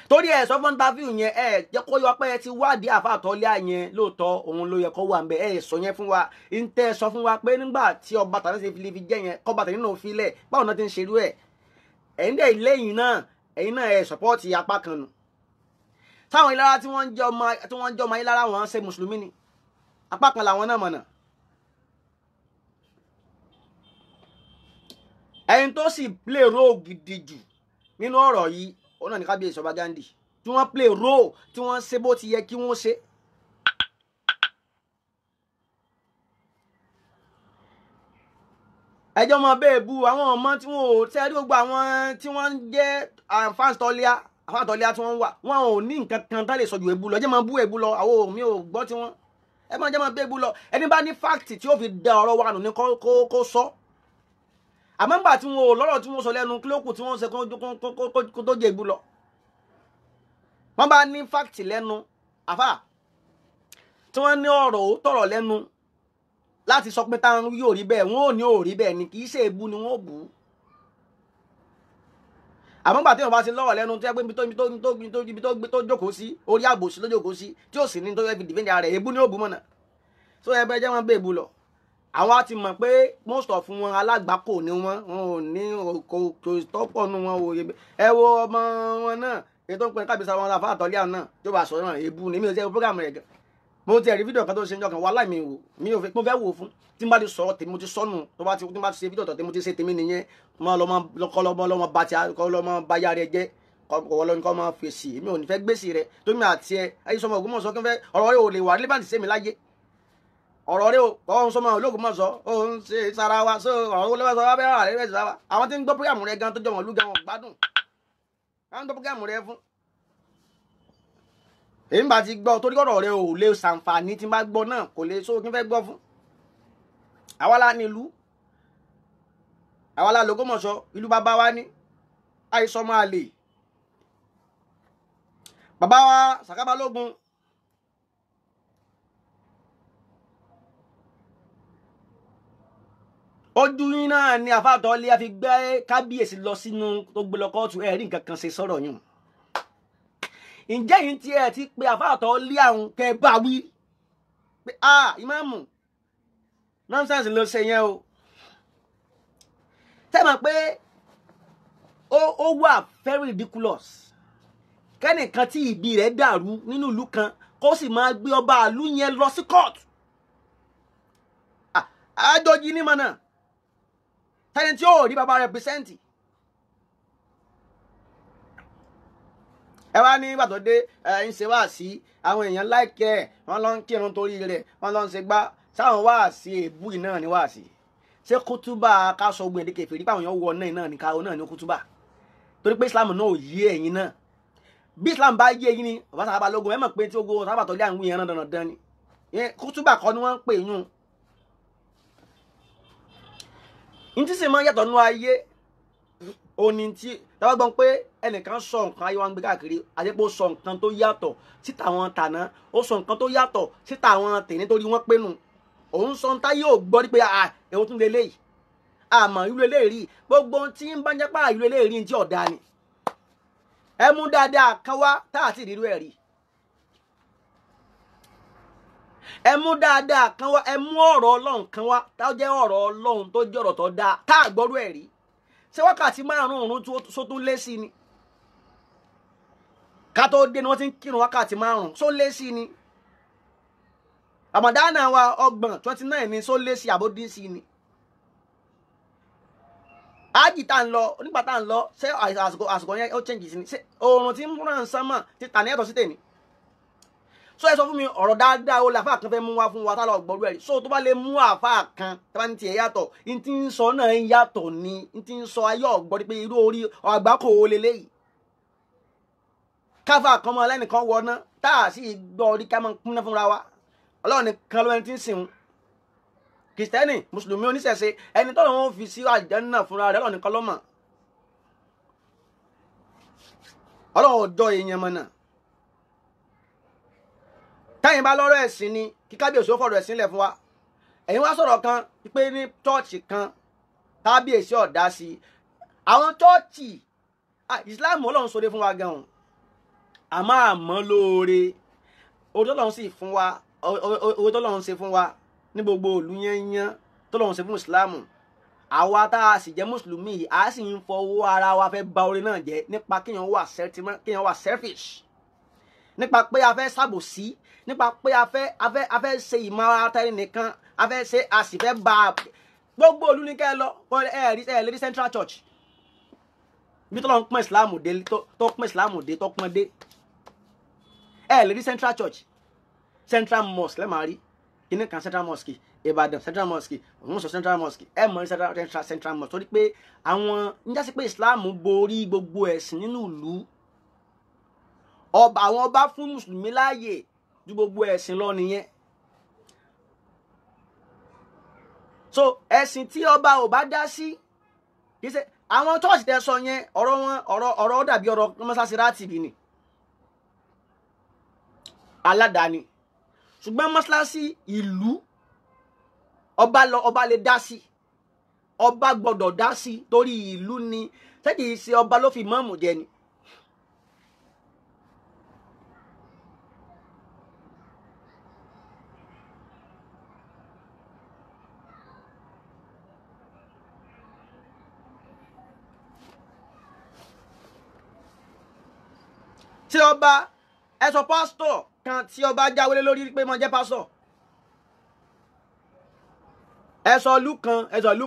torí ẹ sọ fún interview yẹn ẹ jẹ́ kó yọ pé ẹ ti wádìí àfàtọ́lẹ́à yẹn lóòótọ́ òun ló yẹ kó wà ńbẹ̀ ẹ sọ yẹn fún wa ń tẹ́ sọ fún wa pé nígbà tí ọba tàbí ṣe fi jẹ́ yẹn kọ́ bàtà nínú òfilẹ̀ báwo náà ti ń ṣerú ẹ̀ ẹ̀yin dẹ̀ lẹ́yìn náà ẹ̀yin náà ẹ sọ́pọ́ọ̀tì apá kan nù táwọn ìlara tí wọ́n ń jẹ́ ọmọ ìlara wọn ṣe mùsùlùmí ni apá kan làwọn náà mọ̀nà ẹ̀yin tó sì play role gidi jù nínú ọ̀rọ̀ yìí òun náà ní kábíyèsí ọba Ghandi tí wọ́n play role tí wọ́n ṣe bó ti yẹ kí wọ́n ṣe. ẹjọ́ mọ bẹ́ẹ̀ bu àwọn ọmọ tí wọ́n ò tẹ́rí gbogbo àwọn tí wọ́n jẹ́ àfáàntọ́líà tí wọ́n wà wọn ò ní nǹkan kan tá lè sọ ju èbú lọ jẹ́ máa bú èbú lọ àwọn mi ò gbọ́ tí wọ́n ẹ máa jẹ́ máa bú èbú lọ ẹni bá ní fáàkì tí ó fi da ọ̀rọ̀ wa nù ní kó sọ àmọ́ nígbà tí wọn ò lọ́rọ̀ tí wọ́n sọ lẹ́nu kílókù tí wọ́n ṣe kó tó jẹ èbú lọ wọ́n bá ní fáàkì lẹ́nu àfà tí wọ́n ní ọ̀rọ̀ ó tọ̀rọ̀ lẹ́nu láti sọ pé táwọn yóò rí bẹ́ẹ̀ wọn ò ní ò rí bẹ́ẹ̀ ni kì í ṣe èbú ni wọ́n ò bú àmọ́ nígbà tí wọ́n bá ti lọ́rọ̀ lẹ́nu tó yẹ pé ibi tó jókòó sí orí àbòsí ló jókòó sí tí ò sì ní tó yẹ fi dìfẹ́ǹdì ara rẹ̀ èbú ni ó bú mọ̀nà tó yẹ bẹ́ẹ̀ jẹ́ wọn bẹ́ẹ̀ bú lọ àwọn á ti mọ̀ pé most of wọn alágbàkò ni wọn ò ní kò tọ́pọ̀ nu wọn ò ẹ wo ọmọ wọn náà ètò ń pè kábíyèsí àwọn afá àtọ́lẹ́à náà tó bá sọ̀rọ̀ èébú ni mi ò sẹ́ program rẹ̀ gan mo ti rí fídíò kan tó ṣe ń jọ kan wà láì mi ò fẹ́ wò fún tí n bá ti sọ̀rọ̀ tèmi mo ti sọnù tí n bá ti ṣe fídíò tó tèmi mo ti ṣe tèmi nìyẹn lọ́mọ bá yá rẹ jẹ́ kọ́ máa fèsì èmi ò ní fẹ́ gbèsè rẹ tó mi àti ẹ ayé sọmọ Ògbómọ̀ṣọ́ kí n fẹ́ ọ̀rọ̀ rẹ ò lè wà nílẹ̀ bá ti ṣe mi láyé ọ̀rọ̀ rẹ ọ̀hún sọmọ Ológbòmọ̀ṣọ́ òun ṣe sára wa so ọ̀rọ̀ olóògbé wa bẹ́ẹ̀ rà rẹ̀ sára wa àwọn tí ń gbọ́ púrógàmù rẹ gan tó jọmọ̀ lú gan wọn gbádùn àwọn tó púrógàmù rẹ fún èyí bá ti gbọ́ torí ọ̀rọ̀ rẹ ò lè ṣàǹfààní tí n bá gbọ́ náà kò lè so kí n fẹ́ gbọ́ fún àwa la nílùú àwa la l'Ògbómọ̀ṣọ́ ìlú bàbá wa ní àìsàn máa lè bàbá wa Sàká Balógun ojú yín náà ni àfàtọ́lé a fi gbé kábíyèsí lọ sínú tó gbé lọ kóòtù ẹ̀rí nǹkan kan ṣe sọ̀rọ̀ yín ǹjẹ́ yìí tí ẹ ti pe àfàtọ́lé àwọn kẹ bá wí pé ìmáàmù nonsense ló ṣe yẹn o tẹ́mọ̀ pé ó wà very ridiculous kẹ́nìkan tí ìbí rẹ̀ dàrú nínú ìlú kan kó sì máa gbé ọba ìlú yẹn lọ sí court àjọjì ní mọ̀nà tẹ́ni tí ó rí bàbá represent ẹ wá ní ìgbà tó dé ń ṣe wá sí àwọn èèyàn láìkẹ́ ẹ̀ wọ́n lọ ń kírun torí rẹ̀ wọ́n lọ ń ṣe gbá sáwọn wá sí èbú yìí náà ní wá sí ṣé kútúbà ká sọ ogun èdè kẹfìrí pàwọn èèyàn wọ náà ní káwọn náà ní kútúbà torí pé Islam náà ò yé ẹ̀yin náà bí Islam bá yé ẹ̀yin ni bàbá Sàká Balógun ẹ mọ̀ pé tí ogun Sàká Balógun àwọn èèyàn náà dandan ni kútúbà kọ́ ni wọ́n ń pè yún ntí sì máa ń yàtọ̀ nú ayé òní tí tàbá gbọ́n pé ẹnìkan sọ nǹkan ayé wa ń gbé káàkiri àdépò sọ nǹkan tó yàtọ̀ sí tàwọn tàná ó sọ nǹkan tó yàtọ̀ sí tàwọn tèní torí wọ́n pé nù òun sọ ń táyé ò gbọ́ rí pé èwo tún lè léyìí àmọ́ irú eléyìí rí gbogbo tí ń bá ń jẹ́ pà irú eléyìí rí ní tí ọ̀dà ni ẹ mú dáadáa kan wá tá àti ìrírú ẹ̀ rí ẹ mú dáadáa kan wá ẹ mú ọ̀rọ̀ Ọlọ́run kan wá tá ó jẹ́ ọ̀rọ̀ Ọlọ́run tó jẹ́ ọ̀rọ̀ tó dáa tá àgbọ́rú ẹ̀ rí ṣé wákàtí márùn-ún tó tún lé sí ni ká tó dé ni wọ́n ti ń kírun wákàtí márùn-ún só lé sí ni Ramadana wa 29 ni só lé sí àbódí sí ni ájì tá ń lọ nígbà tá ń lọ ṣé àsìkò yẹn ó change sí ni ṣé oòrùn tí ń ràn sánmọ̀ ti tà ní ẹ̀tọ́ sí tèmi so ẹ sọ fún mi ọ̀rọ̀ dáadáa ó làfáà kan fẹ́ mú wá fún wa tá lọ gbọ́rú ẹ̀rí so tó bá lè mú àfáà kan tó bá ní tiẹ̀ yàtọ̀ n ti ń sọ náà ń yàtọ̀ ni n ti ń sọ ayé ọ̀gbọ́n pé irú orí àgbákò ó leléyìí káfà kan mọ ẹlẹ́nìkan wọná tá a sì gbọ́ orí ká máa kúnná fúnra wa Ọlọ́run nìkan ló ẹni tí ń sìn kìrìsìtẹ́nì mùsùlùmí oníṣẹ̀ṣe ẹni tọ́lọ̀ wọn fi sí àlùjánnà fúnra rẹ̀ Ọlọ́run nìkan ló mọ̀. Ọlọ́run ọjọ́ èèyàn mọ̀ náà táyìn bá lọ́rọ̀ ẹ̀sìn ni kí kábíyèsí ó fọ̀rọ̀ ẹ̀sìn lẹ̀ fún wa. Ẹ̀yin wá sọ̀rọ̀ kan pé ní chọ́ọ̀chì kan kábíyèsí ọ̀dá sí àwọn chọ́ọ̀chì Islam Ọlọ́run sọdẹ fún wa gan-an àmọ́ àmọ́ lóore owó tọ́lọ́run sì fún wa owó tọ́lọ́run ṣe fún wa ní gbogbo ìlú yẹnyẹn tọ́lọ́run ṣe fún Islam àwa tá a sì jẹ́ mùsùlùmí yìí a sì ń fọwọ́ ara wa fẹ́ bà oore náà jẹ́ nípa kéèyàn wà selfish nípa pé a fẹ́ ṣàbòsí nípa pé a fẹ́ ṣe ìmọ̀ra tẹ́lẹ̀ nìkan a fẹ́ ṣe a sì fẹ́ ba gbogbo ìlú ní kẹ́ ẹ lọ lady Central Church bí tọ́lọ́run pọ́n Islam dé tó pọ́n Islam dé tó pọ́n dé lady Central Church Central Mosque lẹ́ẹ̀ máa rí kíní kan Central Mosque Ìbàdàn Central Mosque òun sọ Central Mosque mọ̀ ní Central Mosque torí pé àwọn ń jásí pé Islam borí gbogbo ẹ̀sìn nínú ìlú àwọn ọba fún mùsùlùmí láàyè ju gbogbo ẹ̀sìn lọ nìyẹn. So ẹ̀sìn tí ọba ò bá dá sí kì í ṣe àwọn church tẹ́ sọ yẹn ọ̀rọ̀ dàbí ọ̀rọ̀ mọ́sáàsì rátìbì ni aládàáni ṣùgbọ́n mọ́sáàsì ìlú ọba lè dá sí ọba gbọ́dọ̀ dá sí torí ìlú ni ṣé kìí ṣe ọba ló fi mọ́ọ̀mù jẹ ni. tí ọba ẹ sọ pásítọ̀ kan tí ọba jáwélé lórí pé mo jẹ́ pásítọ̀ ẹ sọ ìlú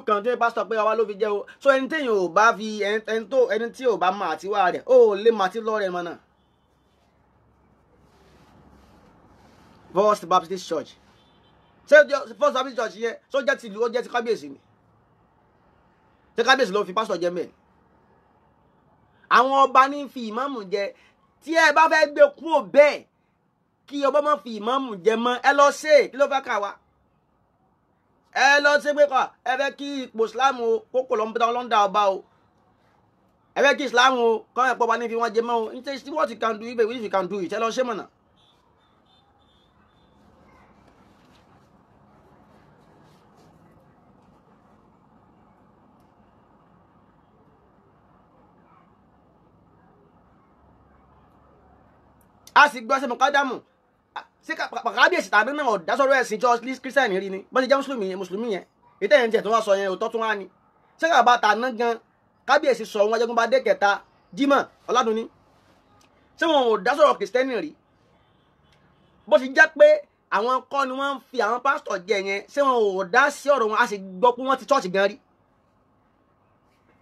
kan tí pásítọ̀ pé ọba ló fi jẹ́ o so ẹni téèyàn ò bá fi ẹni tí ò bá mọ àtiwá rẹ̀ ó lè mọ àti lọ́rẹ̀ mọ́ náà. First Baptist Church ṣé First Baptist Church yẹn so jẹ́ ti ìlú ó jẹ́ ti kábíyèsí ni ṣé kábíyèsí ló fi pásítọ̀ jẹ́ mẹ́rin àwọn ọba ní fi ìmáàmù jẹ tí ẹ bá fẹ́ gbé kúrò bẹ́ẹ̀ kí ọba má fi ìmáàmù jẹ mọ́ ẹ lọ ṣe kí ló fẹ́ kà wá ẹ lọ ṣe pé kọ́ ẹ fẹ́ kí ipò ìsìláàmù kókò lọ́ndà ọba o ẹ fẹ́ kí ìsìláàmù kọ́ ẹ̀pọ̀ bá ní fi wọ́n jẹ mọ́ o n tẹ́ sí what you can do if you can do it ẹ lọ ṣe mọ̀nà. a sì gbọ́ sí mọ̀kádámù sí kábíyèsí tàbí náà ọ̀dá sọ̀rọ̀ ẹ̀sìn church christian rí ni bọ́n ti jẹ́ mùsùlùmí yẹn ètò ẹ̀yìn tiẹ̀ tó wá sọ yẹn òótọ́ tún wá ni sí kábà tà ná gan kábíyèsí sọ wọn Ajẹ́gun bá dé kẹta Jímọ̀ Ọládùnní sí wọn ò dá sọ̀rọ̀ kìrìsìtẹ́nì rí bó ti jẹ́ pé àwọn kọ́ ni wọ́n ń fi àwọn pásítọ̀ jẹ yẹn sí wọn ò dá sí ọ̀rọ̀ wọn a sì gbọ́ pé wọ́n ti church gan rí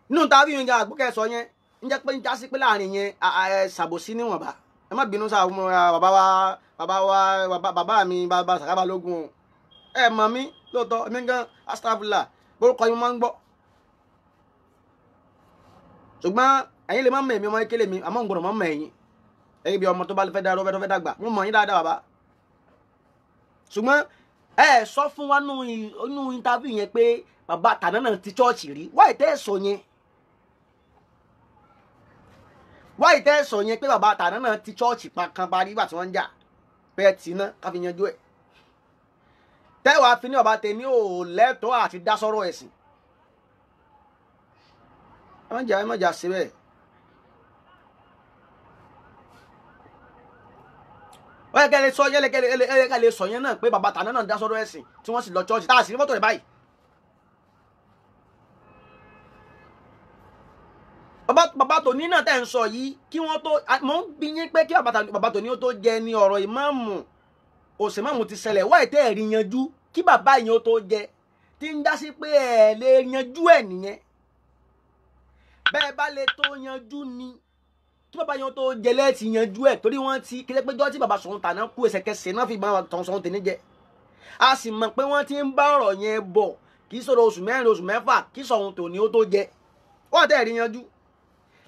nínú tàbí yẹn àgbókẹ́ sọ yẹn ń jẹ́ pé ń jásí pé láàrin yẹn ṣàbòsí níwọ̀nba ẹ má bínú sáà bàbá mi bàbá Sàká Balógun ẹ mọ̀ mí lóòótọ́ èmi gan astafula orúkọ yín máa ń gbọ́ ṣùgbọ́n ẹ̀yin lè má mọ̀ èmi ọmọ ìkélé mi àmọ́ ń gbọ́dọ̀ mọ̀ ẹ̀yin bí ọmọ tó bá fẹ́ dàgbà mo mọ̀ yín dáadáa bàbá ṣùgbọ́n ẹ sọ fún wa nínú interview yẹn pé bàbá tàná náà ti chọ́ọ̀chì rí wáyé tẹ́ ẹ sọ yẹn wáyé tẹ́ ẹ sọ yẹn pé bàbá tàná náà ti chọ́ọ̀chì kan parí ìgbà tí wọ́n ń jà pé ẹ tì náà ká fi yanjú ẹ̀ tẹ́wàá fi ní ọba tẹ ní ò lẹ́tọ̀ọ́ àti dá sọ́rọ̀ ẹ̀sìn ẹ má jà sí bẹ́ẹ̀. ó yẹ kẹ́ lè sọ yẹn náà pé bàbá tàná náà dá sọ́rọ̀ ẹ̀sìn tí wọ́n sì lọ chọ́ọ̀chì tá a sì ní fọ́tò rẹ̀ báyìí. bàbá tòní náà tẹ̀ ń sọ yìí kí wọ́n tó mọ̀ ń bí yín pé kí bàbá tòní ó tó jẹ ní ọ̀rọ̀ ìmáàmù òsèmáàmù ti ṣẹlẹ̀ wáyé tẹ́ ẹ̀ rí yanjú kí bàbá yẹn ó tó jẹ tí ń já sí pé ẹ̀ lè yanjú ẹ̀ nìyẹn bẹ́ẹ̀ bá lè tó yanjú ni kí bàbá yẹn ó tó jẹ lẹ́ẹ̀tì yanjú ẹ̀ torí wọ́n ti kílẹ̀ péjọ́ tí bàbá Ṣọ̀ún Tàná kú ẹsẹ̀kẹsẹ̀ náà fi bá tọ̀hún Ṣọ̀ún Tèní jẹ a sì mọ̀ pé wọ́n ti ń bá ọ̀rọ̀ yẹn bọ̀ kì í sọ̀rọ̀ oṣù mẹ́rin oṣù mẹ́fà kí Ṣọ̀ún Tòní ó tó jẹ wọ́n tẹ́ ẹ̀ rí yanjú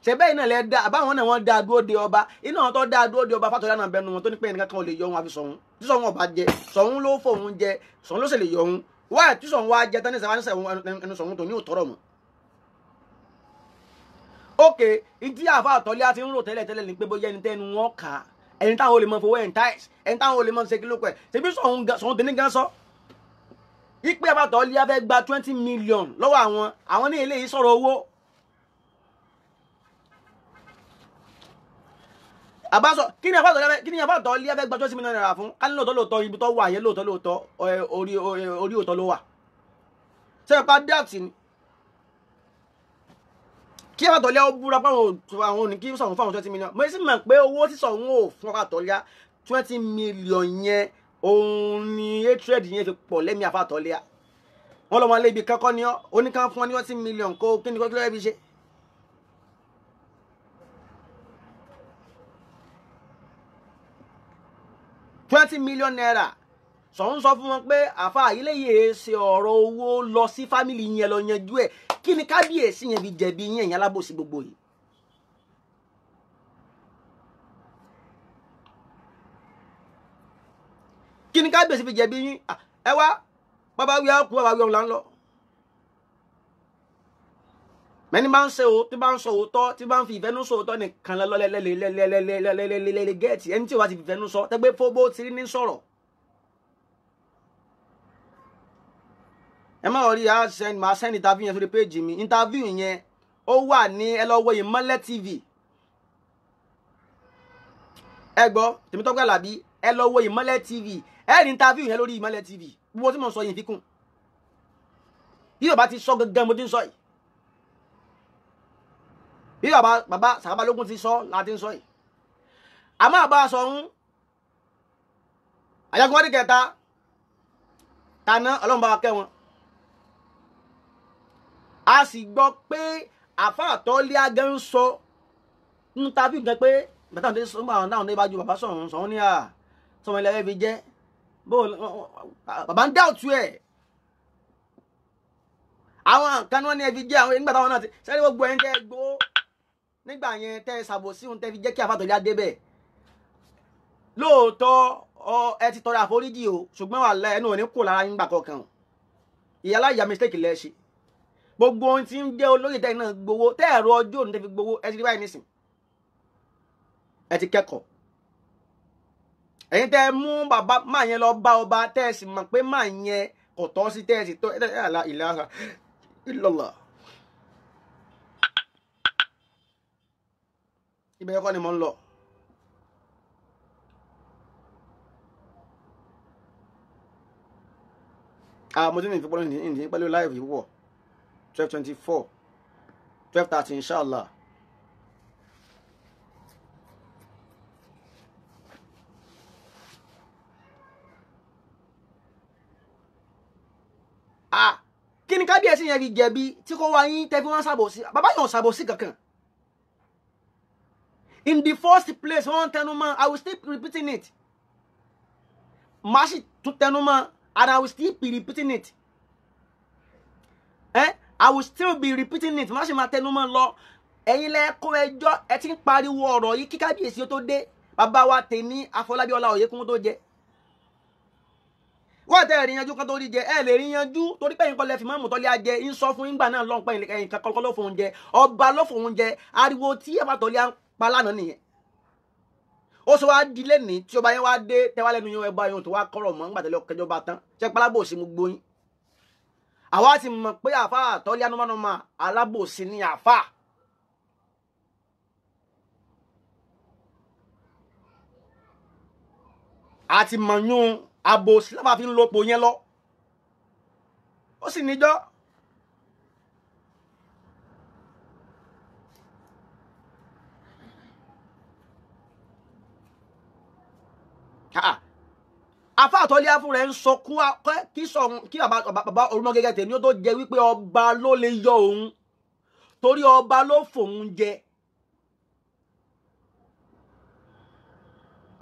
ṣe bẹ́ẹ̀ náà lẹ dá àbáwọn náà wọ́n dá dúró de ọba iná wọn tó dá dúró de ọba Fàtọ́lá náà bẹnu wọn tó ní pé ẹnìkan kan ò lè yọ òun àfi Ṣọ̀ún tí Ṣọ̀ún ọba jẹ Ṣọ̀ún ló fòun jẹ Ṣọ̀ún ló sì lè yọ òun wáyà tí Ṣọ̀ún wá jẹ tán ní sẹ́wọ́n ẹnu Ṣọ̀ún tó ní òtọ́rọ̀ mọ́. ókè ìdí àfa Àtọ́lá ti ń rò tẹ́lẹ̀ ní pé bóyá ẹni tẹ́nu wọn kà á ẹni táwọn olè mọ fowó entice ẹni táwọn olè mọ ṣe kí ló pẹ́ ṣebí Ṣọ̀ún tẹ́ni gan sọ ipe àfa Àtọ́lá fẹ́ gba 20 million lọ́wọ́ àwọn ní eléyìí sọ̀rọ̀ owó. àbáṣọ kí ni àfa Àtọ́lá fẹ́ gba 20 million naira fún ká ní lóòótọ́ ibi tó wà yẹn lóòótọ́ orí òótọ́ ló wà ṣe pa dáàtì ni kí àfa Àtọ́lá ó búra fáwọn òní kí Ṣọ̀ún fáwọn 20 million mo sì mọ̀ pé owó tí Ṣọ̀ún ò fún àfa Àtọ́lá 20 million yẹn òun ni hatred yẹn fi pọ̀ lẹ́mí àfa Àtọ́lá wọn lọ́mọ alẹ́ ibi kankan ni ọ́ oníkan fún ọ ní 20 million kó kí ni kó kí ló fi ṣe. $20 million Ṣọ̀ún sọ fún wọn pé àfa àyíléyè ṣe ọ̀rọ̀ owó lọ sí fámìlì yẹn lọ yanjú ẹ̀ kí ni kábíyèsí yẹn fi jẹ̀bi yẹn ìyẹn alábòsí gbogbo yìí. kí ni kábíyèsí fi jẹ̀bi yín ẹ wá bàbá wí àkú bàbá wí ọ̀hún là ń lọ. mẹ́ni bá ń ṣe o tí bá ń sọ òótọ́ tí bá ń fi ìfẹ́nu sọ òótọ́ nìkan lẹ́lẹ́lẹ́lẹ́lẹ́lẹ́lẹ́lẹ́lẹ́lẹ́ gẹ́ẹ̀tì ẹni tí o bá ti fi ìfẹ́nu sọ tẹ́gbẹ́ fóbó tí ní sọ̀rọ̀. ẹ má rí máa send interview yẹn sórí péjì mi interview yẹn ó wà ní ẹ lọ wo Ìmọ́lẹ̀ TV ẹ gbọ́ Tèmítọ́pẹ́ Àlàbí ẹ lọ wo Ìmọ́lẹ̀ TV ẹ rí interview yẹn lórí Ìmọ́lẹ̀ TV gbogbo tí mo sọ yìí fi kún bí o bá ti sọ gangan mo ti ń sọ yìí bí bàbá Sàkábálógún ti sọ láti ń sọ yìí àmọ́ àbá Ṣọ̀ún Àjàgùnwádìí kẹta tàná Ọlọ́run bá wa kẹ́ wọn a sì gbọ́ pé àfa Àtọ́lá gan ń sọ nínú tàbí gan pé bàtà ní sọ́mọ́ àwọn náà ní ìbájú bàbá Ṣọ̀ún ní sọmọ ilẹ̀ ẹ̀ fi jẹ́ bó bàbá ń dá òtú ẹ̀ àwọn kan wọn ní ẹ fi jẹ́ àwọn nígbà táwọn náà ti sẹ́ni gbogbo ẹ̀ ń tẹ́ gbó nígbà yẹn tẹ́ ṣàbòsí òun tẹ́ fi jẹ́ kí àfa Àtọ́lá débẹ̀ lóòótọ́ ẹ ti tọrọ àforíjì o ṣùgbọ́n wà lẹ́ ẹnu ò ní kò lára yín gbà kọ̀ọ̀kan o ìyá aláìyá mistake lẹ́ ṣe gbogbo ohun tí ń jẹ́ olóyè tẹ́ náà gbowó tẹ́ ẹ̀rọ ọjọ́ òní tẹ́ fi gbowó ẹ ti rí báyìí nísìn ẹ ti kẹ́kọ̀ọ́ ẹ̀yin tẹ́ mú bàbá máa yẹn lọ bá ọba tẹ́ ẹ sì mọ̀ pé máa yẹn kò tọ́ sí tẹ́ ẹ sì tọ́ ilaha illallah ibẹ̀ yẹn kọ́ ni mo ń lọ. mo ti ní ìfipọ́nà ìdí pẹ̀lú láìpẹ́ púpọ̀ 12:24 12:30 inshallah. kí ni kábíyèsí yẹn fi jẹ̀bi tí kò wá yín tẹ́ fi wọ́n ṣàbòsí bàbá yẹn ò ṣàbòsí kankan. In the first place wọ́n tẹnu mọ́ I will still repeating it màá sì tún tẹnu mọ́ and I will still be repeating it. I will still be repeating it. Má ṣe máa tẹnu mọ́ lọ. Ẹ̀yin lẹ kó ẹjọ́ ẹ ti ń pariwo ọ̀rọ̀ yìí kí kábíyèsí ó tó dé. Bàbá wa Tèmi Afọlábí Ọláoyèkún tó jẹ. Wọ́n tẹ́ ẹ̀rí yanjú kan tó rí jẹ. Ẹ lè rí yanjú torí pé nǹkan lẹ fi Ìmáàmù Tọ́lá jẹ. ń sọ fún ìgbà náà lọ́n pẹ́ ẹ̀yìn kankan ló fòun jẹ. Ọba ló fòun jẹ. Ariwo tí Bàbá Tọ́lá ń pa lánàá nìyẹn. Ó sọ wá di lẹ́nìí tí ọba yẹn wá dé tẹ́wá lẹ́nu yẹn ẹba yẹn tó wá kọ́rọ̀ mọ́ nígbà tẹ́lẹ̀ ọkẹjọba tán. Ṣé pálábòsí mú gbóyin? Àwa ti mọ̀ pé àfa Àtọ́lá nọ́mọ́nọ́mọ́ alábòsí ni àfa. Àti mọ̀yún àbòsí lábàá fi ń lo ipò yẹn lọ. Ó sì níjọ́. Àfa Àtọ́lá fún rẹ̀ ń sọ kí bàbá Olúmọgẹ́gẹ́ Tèmi ó tó jẹ wípé ọba ló lè yọ òun torí ọba ló fòun jẹ.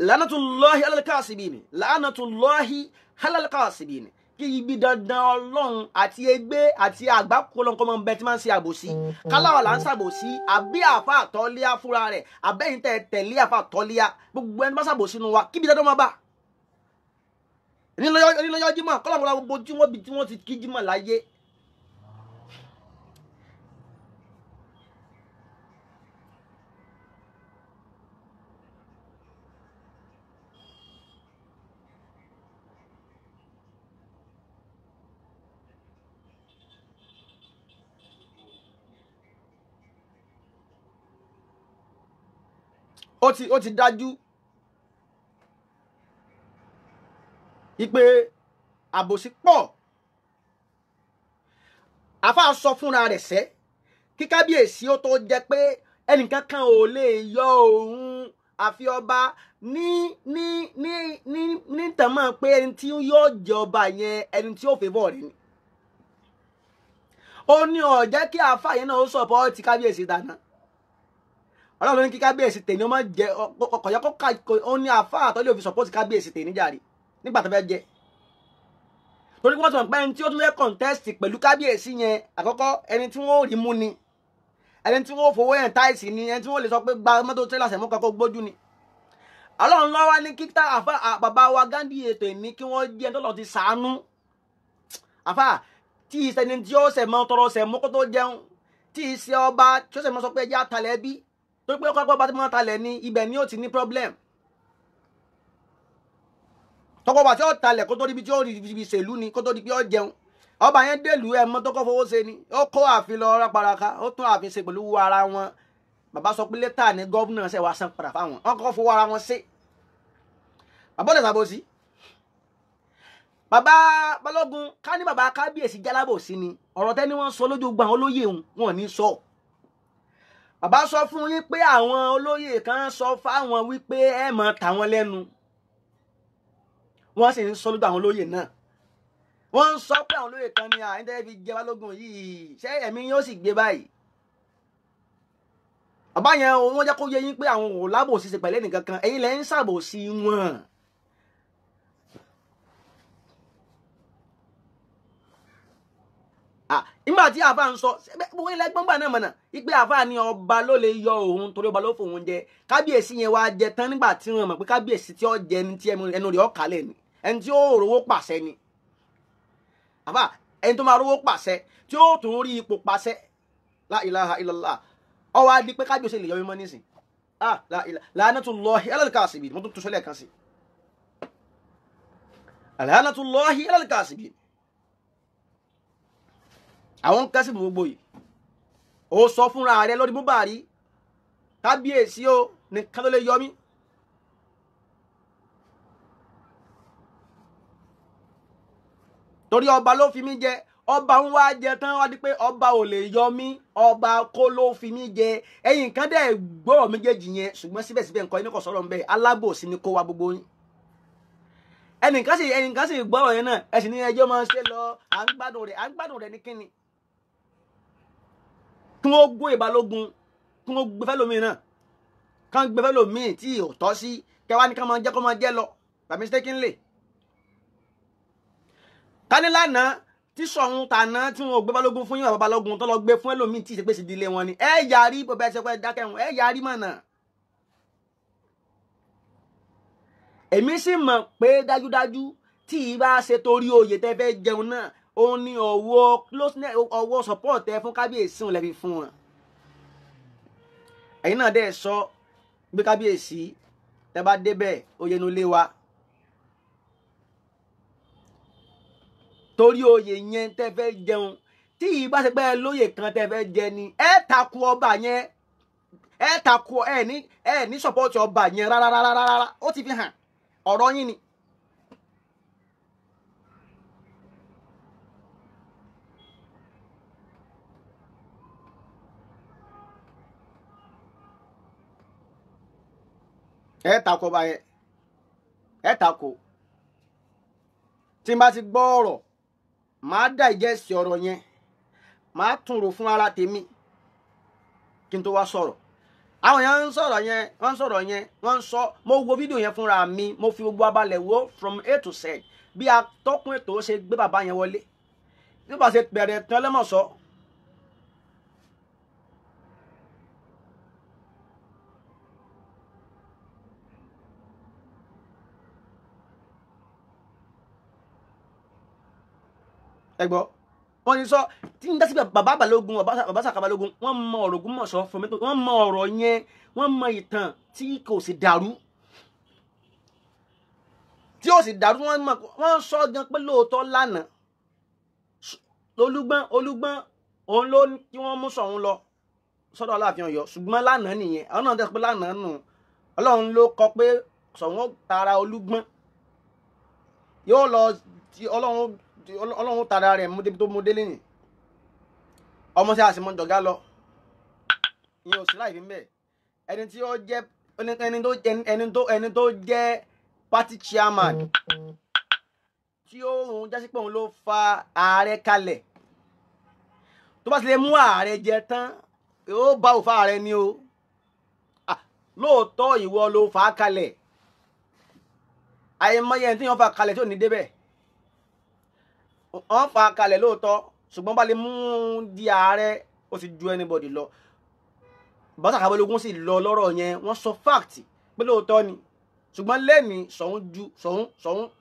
La'natullahi alal kasibin. La'natullahi alal kasibin. kí ibi dandan Ọlọ́run àti ẹgbẹ́ àti àgbákò Ọlọ́run kọ́ mọ́ bẹ́ẹ̀ tí máa ń ṣe àbòsí káláwà là ń ṣàbòsí àbí àfa àtọ́líà fúnra rẹ̀ àbẹ́yìn tẹ̀lé àfa àtọ́líà gbogbo ẹni bá ṣàbòsí nu wa kíbi dandan máa bá nílọ́yọ́ jímọ̀ kọ́lọ́mọ́lá gbogbo tí wọ́n ti kí jímọ̀ láyé. ó ti dájú ipe àbòsí pọ̀ àfa sọ fúnra rẹ̀ sẹ́ kí kábíyèsí ó tó jẹ́ pé ẹnìkan kan ò lè yọ òun àfi ọba ní tẹ̀mọ́ pé ẹni tí yóò jẹ ọba yẹn ẹni tí ó fẹ́ bọ̀ rí ni ó ní ó jẹ́ kí àfa yẹn náà ó sọ̀pọ̀ ti kábíyèsí dáná Ọlọ́run ní kí kábíyèsí tèmi ó má jẹ ọkọ̀yọ́ ó ní àfa àtọ́lé òfin sọ̀pọ̀ ti kábíyèsí tèmi jàre nígbà tó fẹ́ jẹ torí wọ́n sọ pé ẹni tí ó tún fẹ́ contest pẹ̀lú kábíyèsí yẹn àkọ́kọ́ ẹni tí wọ́n rí mú ni ẹni tí wọ́n fowó yẹn táìsì ni ẹni tí wọ́n lè sọ pé gba mọ́tò tírélà sẹ̀mú kankan gbójú ni Ọlọ́run ló wá ní kíkà àfa bàbá wa Gandhi ètò ìní kí wọ́n jẹ́ tó lọ ti sàánú àfa tí ìsẹni tí ó sẹ̀ mọ́ tọrọ sẹ̀mú kó tó jẹun tí ìsẹ ọba tí ó sẹ̀ mọ́ sọ pé ẹjẹ́ àtàlẹ́ bí torí pé ọkọ̀ bá ti mọ́ talẹ̀ ní ibẹ̀ ni ó ti ní problem tọkọ bá tí ó talẹ̀ kó tó di bí tí ó rí ibi ìṣèlú ni kó tó di bí ó jẹun ọba yẹn dèlú ẹ mọ tó kọ́ fowó ṣe ni ó kó ààfin lọ ráparaka ó tún ààfin ṣe pẹ̀lú ara wọn bàbá sọ pé létà ní gọ́vnà ṣe wá san padà fáwọn wọn kọ́kọ́ fowó ara wọn ṣe bàbá ọ̀dẹ̀ sàbòsí bàbá Balógun ká ní bàbá kábíyèsí jálábòsí ni ọ̀rọ̀ tẹ́ni wọ́n sọ lójú gbọ́n olóyè wọn ní sọ bàbá sọ fún yín pé àwọn olóyè kan sọ fáwọn wípé ẹ mọ̀ tàwọn lẹ́nu wọ́n sì ń sọ lójú àwọn olóyè náà wọ́n ń sọ pé àwọn olóyè kan ní àyíntẹ́ fi jẹ Balógun yìí ṣé ẹ̀mí yóò sì gbé báyìí bàbá yẹn wọ́n jẹ́ kó yé yín pé àwọn ò lábòsí ṣe pẹ̀lẹ́ nìkan kan ẹ̀yin lẹ́ ń ṣàbòsí wọn. nígbà tí àfa ń sọ gbogbo ilẹ̀ gbọ́ngbà náà mọ̀nà ipe àfa ni ọba ló lè yọ òun torí ọba ló fòun jẹ kábíyèsí yẹn wá jẹ tán nígbà tí wọn mọ̀ pé kábíyèsí tí ó jẹ ẹni tí ẹnu rẹ̀ ọ̀kálẹ̀ ni ẹni tí ó rówó pàṣẹ ni àfa ẹni tó máa rówó pàṣẹ tí ó tún rí ipò pàṣẹ la ilaha illallah ó wá di pé kábíyèsí lè yọ mímọ́ nísìn la'natullahi alal kasibin mo tún sọlẹ̀ kan sí la'natullahi alal kasibin àwọn kẹsì gbogbo yìí ó sọ fúnra rẹ̀ lórí Mohbad kábíyèsí ó nìkan ló lè yọ mí torí ọba ló fi mí jẹ ọba ń wá jẹ tán wá di pé ọba ò lè yọ mí ọba kó ló fi mí jẹ ẹ̀yin kan dẹ̀ gbọ́rọ̀ méjèèjì yẹn ṣùgbọ́n síbẹ̀síbẹ̀ nǹkan inú kò sọ̀rọ̀ ńbẹ alábòsí ni kó wa gbogbo yín ẹnìkan sì gbọ́rọ̀ yẹn náà ẹ̀sìn ní ẹjọ́ máa ń ṣe lọ à ń gbádùn rẹ̀ ní kíni kí wọ́n gbé Balógun kí wọ́n gbé fẹ́lòmíì náà kán gbé fẹ́lòmíì tí ò tọ́ sí kẹwàá ní ká máa jẹ́ kó máa jẹ́ lọ by mistakenly kánilánà tí sọ̀hún tàná tí wọn ò gbé Balógun fún yín bàbá Balógun tó lọ gbé fún ẹlòmíì tí ìṣèpèsè ìdílé wọn ni ẹ yarí bó bẹ́ẹ̀ ṣe pẹ́ dákẹ́hùn ẹ yarí mọ̀nà. èmi sì mọ̀ pé dájúdájú tí ì bá ṣe torí oyè tẹ́ fẹ́ jẹun náà ó ní ọwọ́ closeness ọwọ́ support ẹ fún kábíyèsí òun lẹ́bi fún wọn. ẹ̀yin náà dẹ́ sọ bí kábíyèsí tẹ́ bá débẹ̀ oyè inú ilé wa torí oyè yẹn tẹ́ fẹ́ jẹun tí ì bá ṣe pé lóyè kan tẹ́ fẹ́ jẹ ni ẹ takú ọba yẹn ẹ takú ẹ ní support ọba yẹn rárá ó ti fi hàn ọ̀rọ̀ yín ni. ẹ takò ọba yẹn ẹ takò tí n bá ti gbọ́ ọ̀rọ̀ màá dá ìjẹ́sì ọ̀rọ̀ yẹn màá tún rò fún ara tèmi kí n tó wá sọ̀rọ̀ àwọn èèyàn ń sọ̀rọ̀ yẹn wọ́n ń sọ̀rọ̀ yẹn wọ́n ń sọ mo wo fídíò yẹn fúnra mi mo fi gbogbo abalẹ̀ wo from A to Z bí atọ́kùn ètò ṣe gbé bàbá yẹn wọlé bí bàbá ṣe bẹ̀rẹ̀ tán lẹ́mọ̀ọ́sọ. ẹgbọ́ wọ́n ní sọ tí ń dá sí bàbá Balógun bàbá Sàká Balógun wọ́n mọ ọ̀rọ̀ Ògbómọ̀ṣọ́ fún mi wọ́n mọ ọ̀rọ̀ yẹn wọ́n mọ ìtàn tí kò sì dàrú wọ́n sọ gan pé lóòótọ́ lánàá Olúgbọ́n òun ló ní kí wọ́n mú Ṣọ̀ún lọ sọ́dọ̀ Aláàfin Ọ̀yọ́ ṣùgbọ́n lánàá nìyẹn àwọn náà dẹ̀ pé lánàá nù Ọlọ́run ló kọ pé Ṣọ̀ún tara Olúgbọ́n yóò lọ Ọlọ́run tara rẹ̀ mú débi tó mú délé nì ọmọ sí àsìmọ́ jọ̀gá lọ ìyẹn ò sí láì fi mbẹ́ ẹni tó jẹ́ party chairman tí òun jásí pé òun ló fa ààrẹ kalẹ̀ tó bá sì lè mú ààrẹ jẹ tán yóò bá òfà ààrẹ ni o lóòótọ́ ìwọ ló fà á kalẹ̀ àìmọye ẹni tí wọ́n fà kalẹ̀ tí ò ní débẹ̀ wọ́n fà á kalẹ̀ lóòótọ́ ṣùgbọ́n bá lè mú di ààrẹ ó sì ju anybody lọ bàbá Sàká Balógun sì lọ lọ́rọ̀ yẹn wọ́n sọ fact pé lóòótọ́ ni ṣùgbọ́n lẹ́ni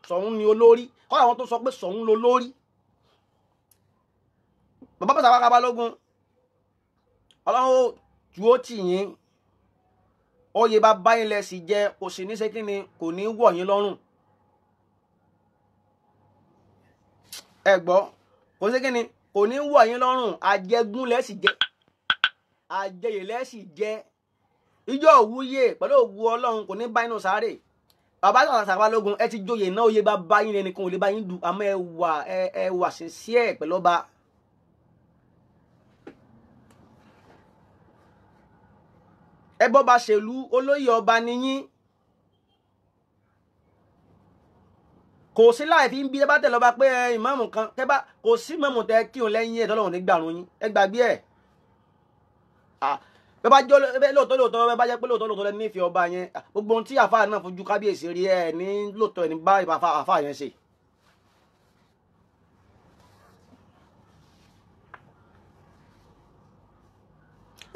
Ṣọ̀ún ni olórí kọ́ àwọn tó sọ pé Ṣọ̀ún lo lórí bàbá Sàká Balógun Ọlọ́run ju ó tì yín oyè bá bá ilẹ̀ sì jẹ kò sì ní ṣe kí ni kò ní wọ̀ yín lọ́rùn ẹ gbọ́ kò sí kí ni kò ní wọ̀ yín lọ́rùn àjẹgún lẹ́sì jẹ àjẹyè lẹ́sì jẹ ìjọ òwúyè pẹ̀lú òwú Ọlọ́run kò ní bá inú sáré bàbá Sàká Balógun ẹ ti joyè náà oyè bá bá yín ẹnìkan ò lè bá yín dù àmọ́ ẹ wà sincere pẹ̀lú ọba. ẹ bọ́ bá ṣèlú olóyè ọba nìyín kò sí láì fi ń bí ẹ bá tẹ̀lé ọba pé ìmáàmù kan tẹ́ bá kò sí ìmáàmù tẹ́ kí òun lẹ́yìn ẹ̀ tọ́lọ́run ní gbàrún yín ẹ gbàgbé ẹ̀ bẹ́ẹ̀ bá jọ lóòótọ́ bẹ́ẹ̀ bá jẹ́ pé lóòótọ́ lẹ́ni nífẹ̀ẹ́ ọba yẹn gbogbo ohun tí àfáà náà fojú kábíyèsí rí ẹ̀ ní lóòótọ́ ẹ̀ ní bá àfáà yẹn ṣe.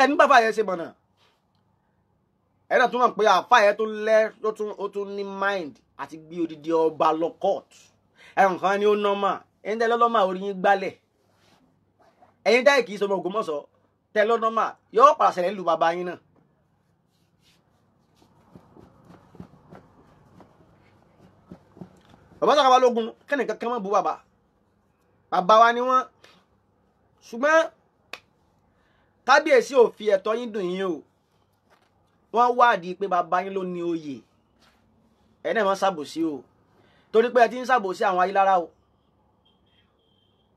ẹni bá àfáà yẹn ṣe mọ̀nà ẹ̀ náà tún mọ̀ pé àfáà yẹn ó tún ní mind àti gbé odidi ọba lọ court ẹ̀rùn kan ni ó nọ́mà ẹ̀yin tẹ́ lọ́lọ́mà orí yín gbálẹ̀ ẹ̀yin táyì kì í sọmọ Ògbómọ̀ṣọ́ tẹ́ lọ́nọ́mà yóò padà ṣẹlẹ̀ nílùú bàbá yín náà. bàbá Sàká Balógun kẹ́nìkan kan mọ̀ bú bàbá wa ni wọ́n ṣùgbọ́n kábíyèsí ò fi ẹ̀tọ́ yín dùn yín o wọ́n wádìí pé bàbá yín ló ní oyè ẹ̀ náà wọ́n ṣàbòsí o torí pé ẹ ti ń ṣàbòsí àwọn ayélujára o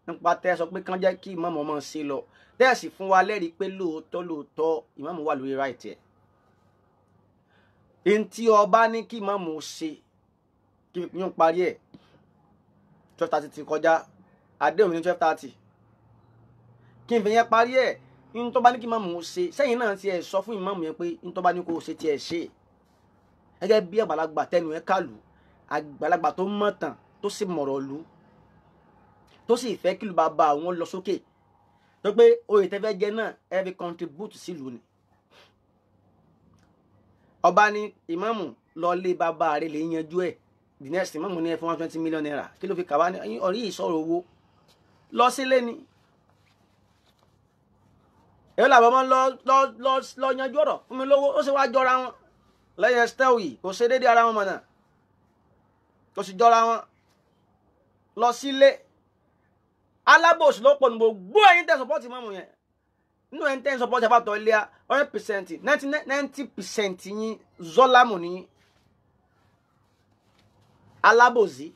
nípa tẹ́ sọ pé kán jẹ́ kí ìmáàmù ọmọ ṣe lọ tẹ́ sì fún wa lẹ́rìí pé lóòótọ́ ìmáàmù wà lórí right ẹ̀ ntí ọba ní kí ìmáàmù ṣe kí yóò parí ẹ̀ 12:30 ti kọjá àdéhùn ní 12:30 kí n fi yẹn parí ẹ̀ ntọ́ bá ní kí ìmáàmù ṣe sẹ́yìn náà ti ẹ̀ sọ fún ìmáàmù yẹn pé ntọ́ bá ní kó ṣe ti ẹ̀ ṣe gẹ́gẹ́ bí àgbàlagbà tẹnu ẹ̀ kàlù àgbàlagbà tó mọ̀tàn tó sì mọ̀rọ̀ lù tó sì fẹ́ kí lù bàbá àwọn lọ sókè tó pé oyè tẹ́fẹ́ jẹ náà ẹ fi contribute sílùú ni ọba ní ìmáàmù lọ lé bàbá rẹ̀ lè yanjú ẹ̀ the next ìmáàmù ní ẹ fún 120 million naira kí ló fi kàwá ní orí ìsọ̀rọ̀ owó lọ sílé ni èyí làbọ̀ mọ́ lọ yanjú ọ̀rọ̀ fún mi lówó ó sì wá jọra wọn lẹ́yìn ẹ̀stẹ́wì kò ṣe déédéé ara wọn mọ̀nà kò sì jọra wọn lọ sílé alábòsí ló pọ̀ ní gbogbo ẹ̀yin tẹ́ support ìmáàmù yẹn nínú ẹ̀yin tẹ́ support àbátọ̀ ilé 100% 90% yín zọ́lámù ní alábòsí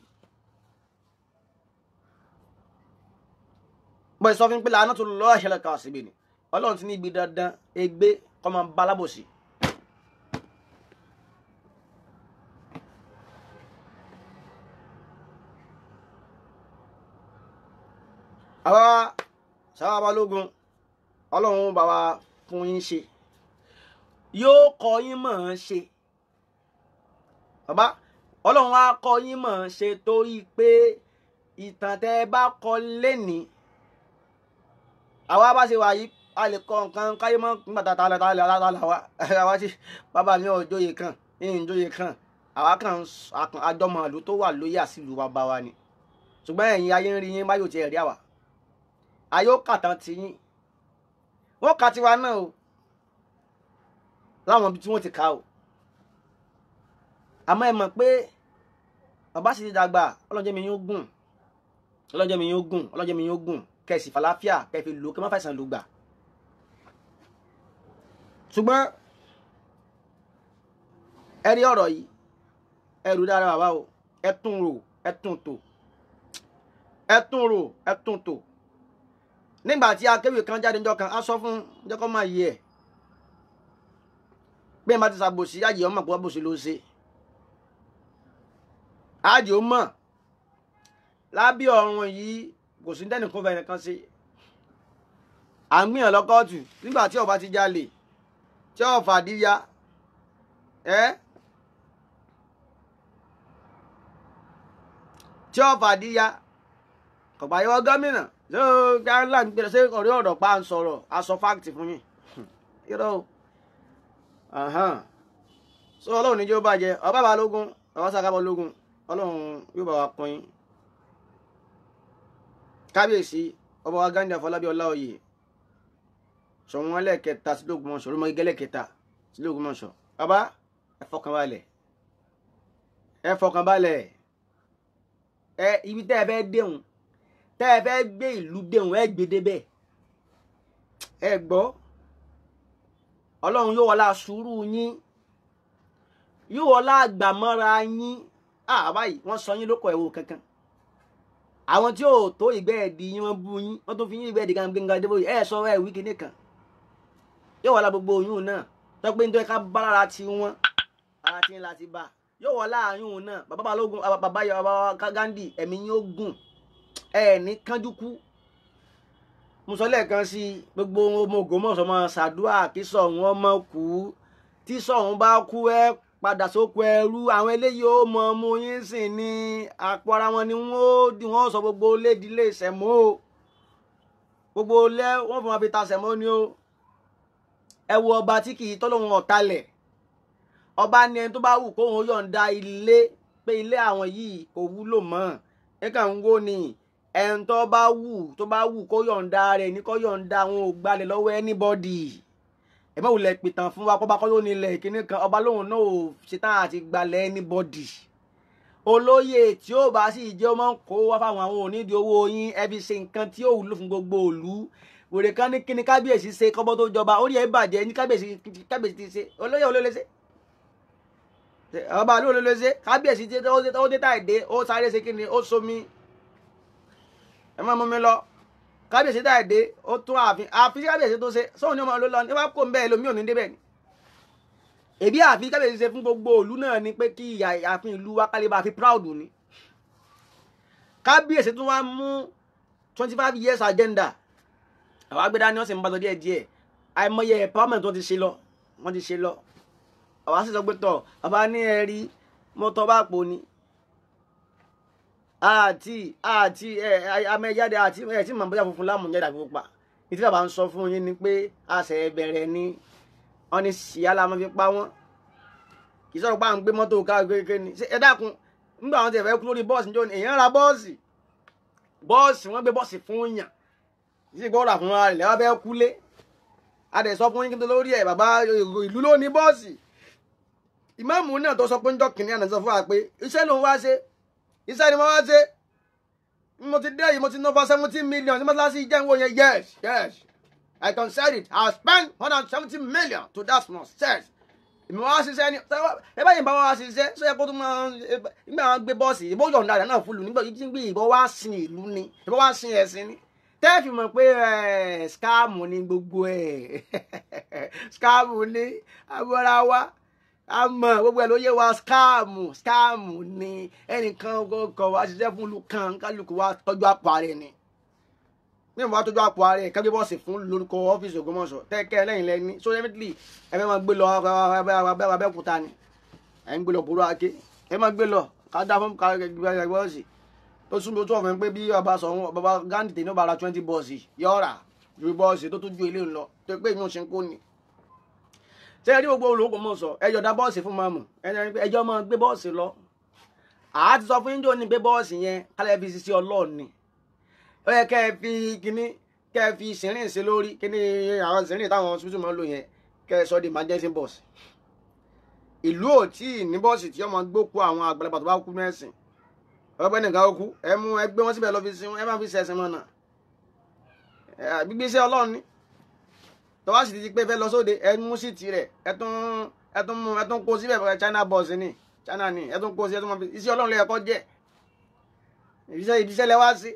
bọ́ ìsọfún pé làánà tó lọ́ ẹ̀ṣẹ̀lẹ̀ kà síbi ni ọlọ́run ti ní ibi dandan egbé kọ́ máa bá alábòsí. àwa Sàká Balógun ọlọ́run bá wa fún yín ṣe yóò kọ́ yín mọ̀ ọ́n ṣe bàbá Ọlọ́run á kọ́ yín mọ̀ ṣe torí pé ìtàn tẹ́ bá kọ lẹ́ni àwa bá ṣe wà yìí a lè kọ nǹkan káyé mọ́ nígbà tá wa àwa tí bàbá mi ò jóye kan ìyìn jóye kan àwa kan àjọmọ̀ ìlú tó wà lóyè àsìlú bàbá wa ni ṣùgbọ́n ẹ̀yin ayé ń rí yín báyò tiẹ̀ rí àwa ayé ó kàtàn ti yín wọ́n kà tiwa náà o láwọn ibi tí wọ́n ti kà o àmọ́ ẹ mọ̀ pé bàbá sì ti dàgbà ọlọ́jẹ́ mi yóò gùn ọlọ́jẹ́ mi yóò gùn ọlọ́jẹ́ mi yóò gùn kẹ̀sì fàlàáfíà kẹfì lò kí má fàìsàn ló gbà ṣùgbọ́n ẹ rí ọ̀rọ̀ yìí ẹrù dára bàbá o ẹ tún rò ẹ tún tò ẹ tún rò ẹ tún tò nígbà tí akéwì kan jáde níjọ́ kan á sọ fún jẹ́kọ́ máa yẹ ẹ̀ bí ẹ bá ti ṣàbòsí àjẹ́ ọmọ àpò àbòsí ló ṣe àjẹ́ ó mọ̀ lábí ọ̀run yìí kò sí dẹ́nìkan fẹ́ nìkan sí à ń gbìyàn lọ́kọ́ọ̀tù nígbà tí ọba ti jalè tí ọ̀fà díya tí ọ̀fà díya kọ̀pá yọ gómìnà ló gánlá ń gbé ṣe ọ̀rẹ́ ọ̀rọ̀ pa ń sọ̀rọ̀ aṣọ fáàkì fún yín irọ́ so ọlọ́run ní jẹ́ ó bàjẹ́ ọba balógun ọba sàkábọ̀ lógun ọlọ́run yóò bá wa kún yín kábíyèsí ọba wa Ghandi Afọlábí Ọláoyè Ṣọ̀ún ẹlẹ́kẹta sí l'Ògbómọ̀ṣọ́ Olúmọgígẹ́ ẹlẹ́kẹta sí l'Ògbómọ̀ṣọ́ bàbá ẹ fọkànbalẹ̀ ẹ fọkànbalẹ̀ ibi tẹ́ ẹ fẹ́ déhùn tẹ́ ẹ fẹ́ gbé ìlú déhùn ẹ gbé débẹ̀ ẹ gbọ́ ọlọ́run yóò wọlá sùúrù yín yóò wọlá àgbàmọ́ra yín báyìí wọ́n sọ yín lóko ẹ̀wò kankan àwọn tí ò tó ìgbẹ́ ẹ̀dì yín wọ́n bú yín wọ́n tó fi yín ìgbẹ́ ẹ̀dì kan gbẹ̀ngàn débò ẹ̀ sọ ẹ̀ wí kíní kan yóò wọlá gbogbo oyún náà tọ́pẹ́ nítorí ká bá lára ti wọ́n ara ti ń láti bá yóò wọlá àyún náà bàbá balógun bàbá yọ bàbá Ghandi ẹ̀mí yín ó gùn ẹ̀ ní kánjú kú mo sọ lẹ́ẹ̀kan sí gbogbo ọmọ Ògbómọ̀ṣọ́ máa ṣàdúrà kí Ṣọ̀ún ọmọ kú tí Ṣọ̀ún bá kú ẹ padà sóko ẹrú àwọn eléyìí ó mọ ọmọ yín sìn ní àpò ara wọn ni wọ́n sọ gbogbo lédìlé ìṣẹ̀mó gbogbo lẹ wọ́n fún wọn fi ta ṣẹ̀mó ni ó ẹ wo ọba tí kì í tọ́lọ́hun ọ̀talẹ̀ ọba ní ẹni tó bá wù kóhun yọ̀ǹda ilé pé ilé àwọn yìí kò wúlò mọ́ ẹ̀ka ń wó ni ẹni tó bá wù kó yọ̀ǹda rẹ̀ ní kó yọ̀ǹda àwọn ò gbalẹ̀ lọ́wọ́ anybody ẹ má wulẹ̀ pìtàn fún wa kọ́ba kọ́ yóò nílẹ̀ ìkíní kan ọba lóhùn náà ò ṣetán àti gbalẹ̀ anybody olóyè tí ó bá sì jẹ́ ọmọ kó wá fáwọn àwọn onídìí owó yín ẹbí ṣe nǹkan tí ó wúlò fún gbogbo ìlú wèrè kan ní kíni kábíyèsí ṣe kọ́bọ́ tó jọba ó rí ẹ bàjẹ́ ní kábíyèsí ti ṣe olóyè olólè ṣe ọba àlú olólè ṣe kábíyèsí ó dé táìdé ó sáré ṣe kíni ó somi ẹ má mú mi lọ kábíyèsí táìdé ó tún àfi kábíyèsí tó ṣe sóhun ní ọmọ ló lọ ní wàá kó ń bẹ́ẹ̀ lómi ò ní débẹ̀ ni èbí àfi kábíyèsí ṣe fún gbogbo ìlú náà ni pé kí ààfin ìlú wa kálíbà fi proud ni kábíyèsí tún wá mú 25 years agenda àwọn agbẹ́dá ni wọ́n sì ń bá lọ díẹ̀ àìmọye empowerment wọ́n ti ṣe lọ àwọn sì sọ pé tọ̀ bàbá ní ẹ̀rí mọ́tọ́ bá pò ní àti amẹ́jáde àti ẹ̀ tí màá bóyá funfun lámùjáde àfi pupa ìtí bàbá ń sọ fún yín ni pé àṣẹ bẹ̀rẹ̀ ni wọ́n ní ṣìyá la máa fi pa wọ́n kì í sọ̀rọ̀ pé à ń gbé mọ́tò káàkiri ni ẹ dákun nígbà wọn ti fẹ́ kú lórí bọ́ọ̀sì níjọ́ ni èèyàn ra bọ́ọ̀sì wọ́n gbé bọ́ọ̀sì fún yàn sí gbọ́dọ̀ fún ara rẹ̀ lẹ́wọ́ fẹ́ kúlé adẹ̀ sọ fún yín kí n tó lórí ẹ̀ bàbá ìlú ló ní bọ́ọ̀sì ìmáàmù náà tó sọ pé ń jọ kìnìún àná sọ fún wa pé iṣẹ́ ló ń wá ṣe iṣẹ́ ni mo wá ṣe mo ti dé yìí mo ti ná for 17 million ní mọ́tàlásí jẹ́ ń wò yẹn yes I can say it I spent 170 million to that mosque yes ìmọ̀ wá ṣiṣẹ́ ni ẹ bá yìí bá wá ṣiṣẹ́ sọ yẹ kó tó máa nígbà wọn gbé bọ́ọ̀sì ìbò yọ̀ǹda rẹ̀ náà fúlù nígbà yìí gbé ìbọn wá sin ìlú ni ìbọn wá sin ẹ̀sìn ni tẹ́ẹ̀fì mọ̀ pé skáàmù ni gbogbo ẹ̀ skáàmù ni abọ́ra wa àmọ́ gbogbo ẹ̀ ló yé wa skáàmù ni ẹnìkan kọ̀ wá ṣiṣẹ́ fún olùkàn kálukú wa tọ́jú àpò ààrẹ ni ní ìwà tọ́jú àpò ààrẹ kẹ́gbẹ́ bọ́ọ̀sì fún lórúkọ ọ́fíìsì Ògbómọ̀ṣọ́ tẹ́ẹ̀kẹ́ lẹ́yìn lẹ́ni so definitely ẹ fẹ́ máa gbé lọ Abẹ́òkúta ni ẹ̀ ń gbé lọ Bòrò Àké ẹ máa gbé lọ ká dá fún ká gbé bọ́ọ̀sì tó súnmọ́ tó ọ̀fẹ́ pé bí ọba sọ̀rọ̀ bàbá Gandhi tèmi ọba ra 20 bọ́ọ̀sì yọ̀ọ̀rà ju bọ́ọ̀sì tó tún ju ilé ńlọ tó pé ìmú ṣe ń kó ni. ṣé ẹ rí gbogbo olóko mọ̀ sọ ẹjọ́ dá bọ́ọ̀sì fún máàmù ẹjọ́ máa gbé bọ́ọ̀sì lọ. àá ti sọ fún yín jò ní gbé bọ́ọ̀sì yẹn kálẹ̀ fi ṣiṣẹ́ Ọlọ́run ni ó yẹ kẹ́ ẹ fi kíní kẹ́ ẹ fi sìnrìn sí lórí kíní àwọn sìnrìn táwọn hospital máa ń lò yẹn kẹ́ ẹ sọ di emergency bus. ìlú ò tí ì ní bọ́ọ̀sì tí ọmọ gbókù àwọn àgbàlagbà tó bá kú mẹ́sìn ọgbẹ́ nìkan ó kú ẹ mú ẹgbẹ́ wọn síbẹ̀ lọ fi sin ẹ má fi ṣẹ̀sìn mọ́ náà gbígbé iṣẹ́ Ọlọ́run ni tọ́wá sì ti pé fẹ́ lọ sóde ẹ mú sí tirẹ̀ ẹ tún kó síbẹ̀ China bus ni China ni ẹ tún kó sí ẹ tún mọ iṣẹ́ Ọlọ́run lè ẹ̀kọ́ jẹ́ ìbíṣẹ́ lẹ wá sí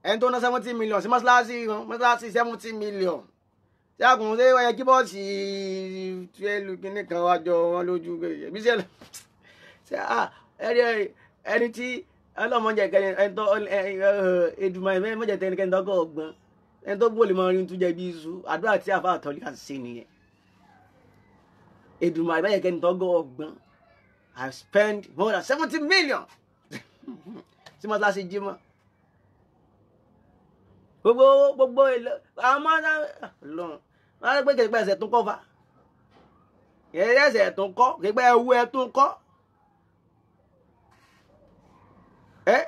ẹni tó ná 70 million sí mọ́ṣáláṣí 70 million tí a kùn ṣe wáyé kí bọ́ọ̀sì 12 kìíní kan wájọ wọn lójú ìbíṣẹ́ lẹ ẹni tí ọlọ́mọdé ẹni tó Èdùmàrè mọ́jẹ̀ tẹ́ni kẹ́ni tọ́kọ̀ ọgbọ́n ẹni tó gbọ́lẹ̀ mọ́ rin tún jẹ́ bí iṣu àdúrà tí àfa àtọ́lé kà sí nìyẹn Èdùmàrè mọ́jẹ̀ kẹ́ni tọ́kọ̀ ọgbọ́n I spent more than 70 million tí mo láti jí mọ́ gbogbo èlò àwọn ọmọ náà lọ́n wọ́n á gbé kẹ́kẹ́ ẹsẹ̀ tún kọ́ fa kẹ́kẹ́ ẹsẹ̀ tún kọ́ kẹ́kẹ́ ẹwú ẹ tún kọ́ ẹ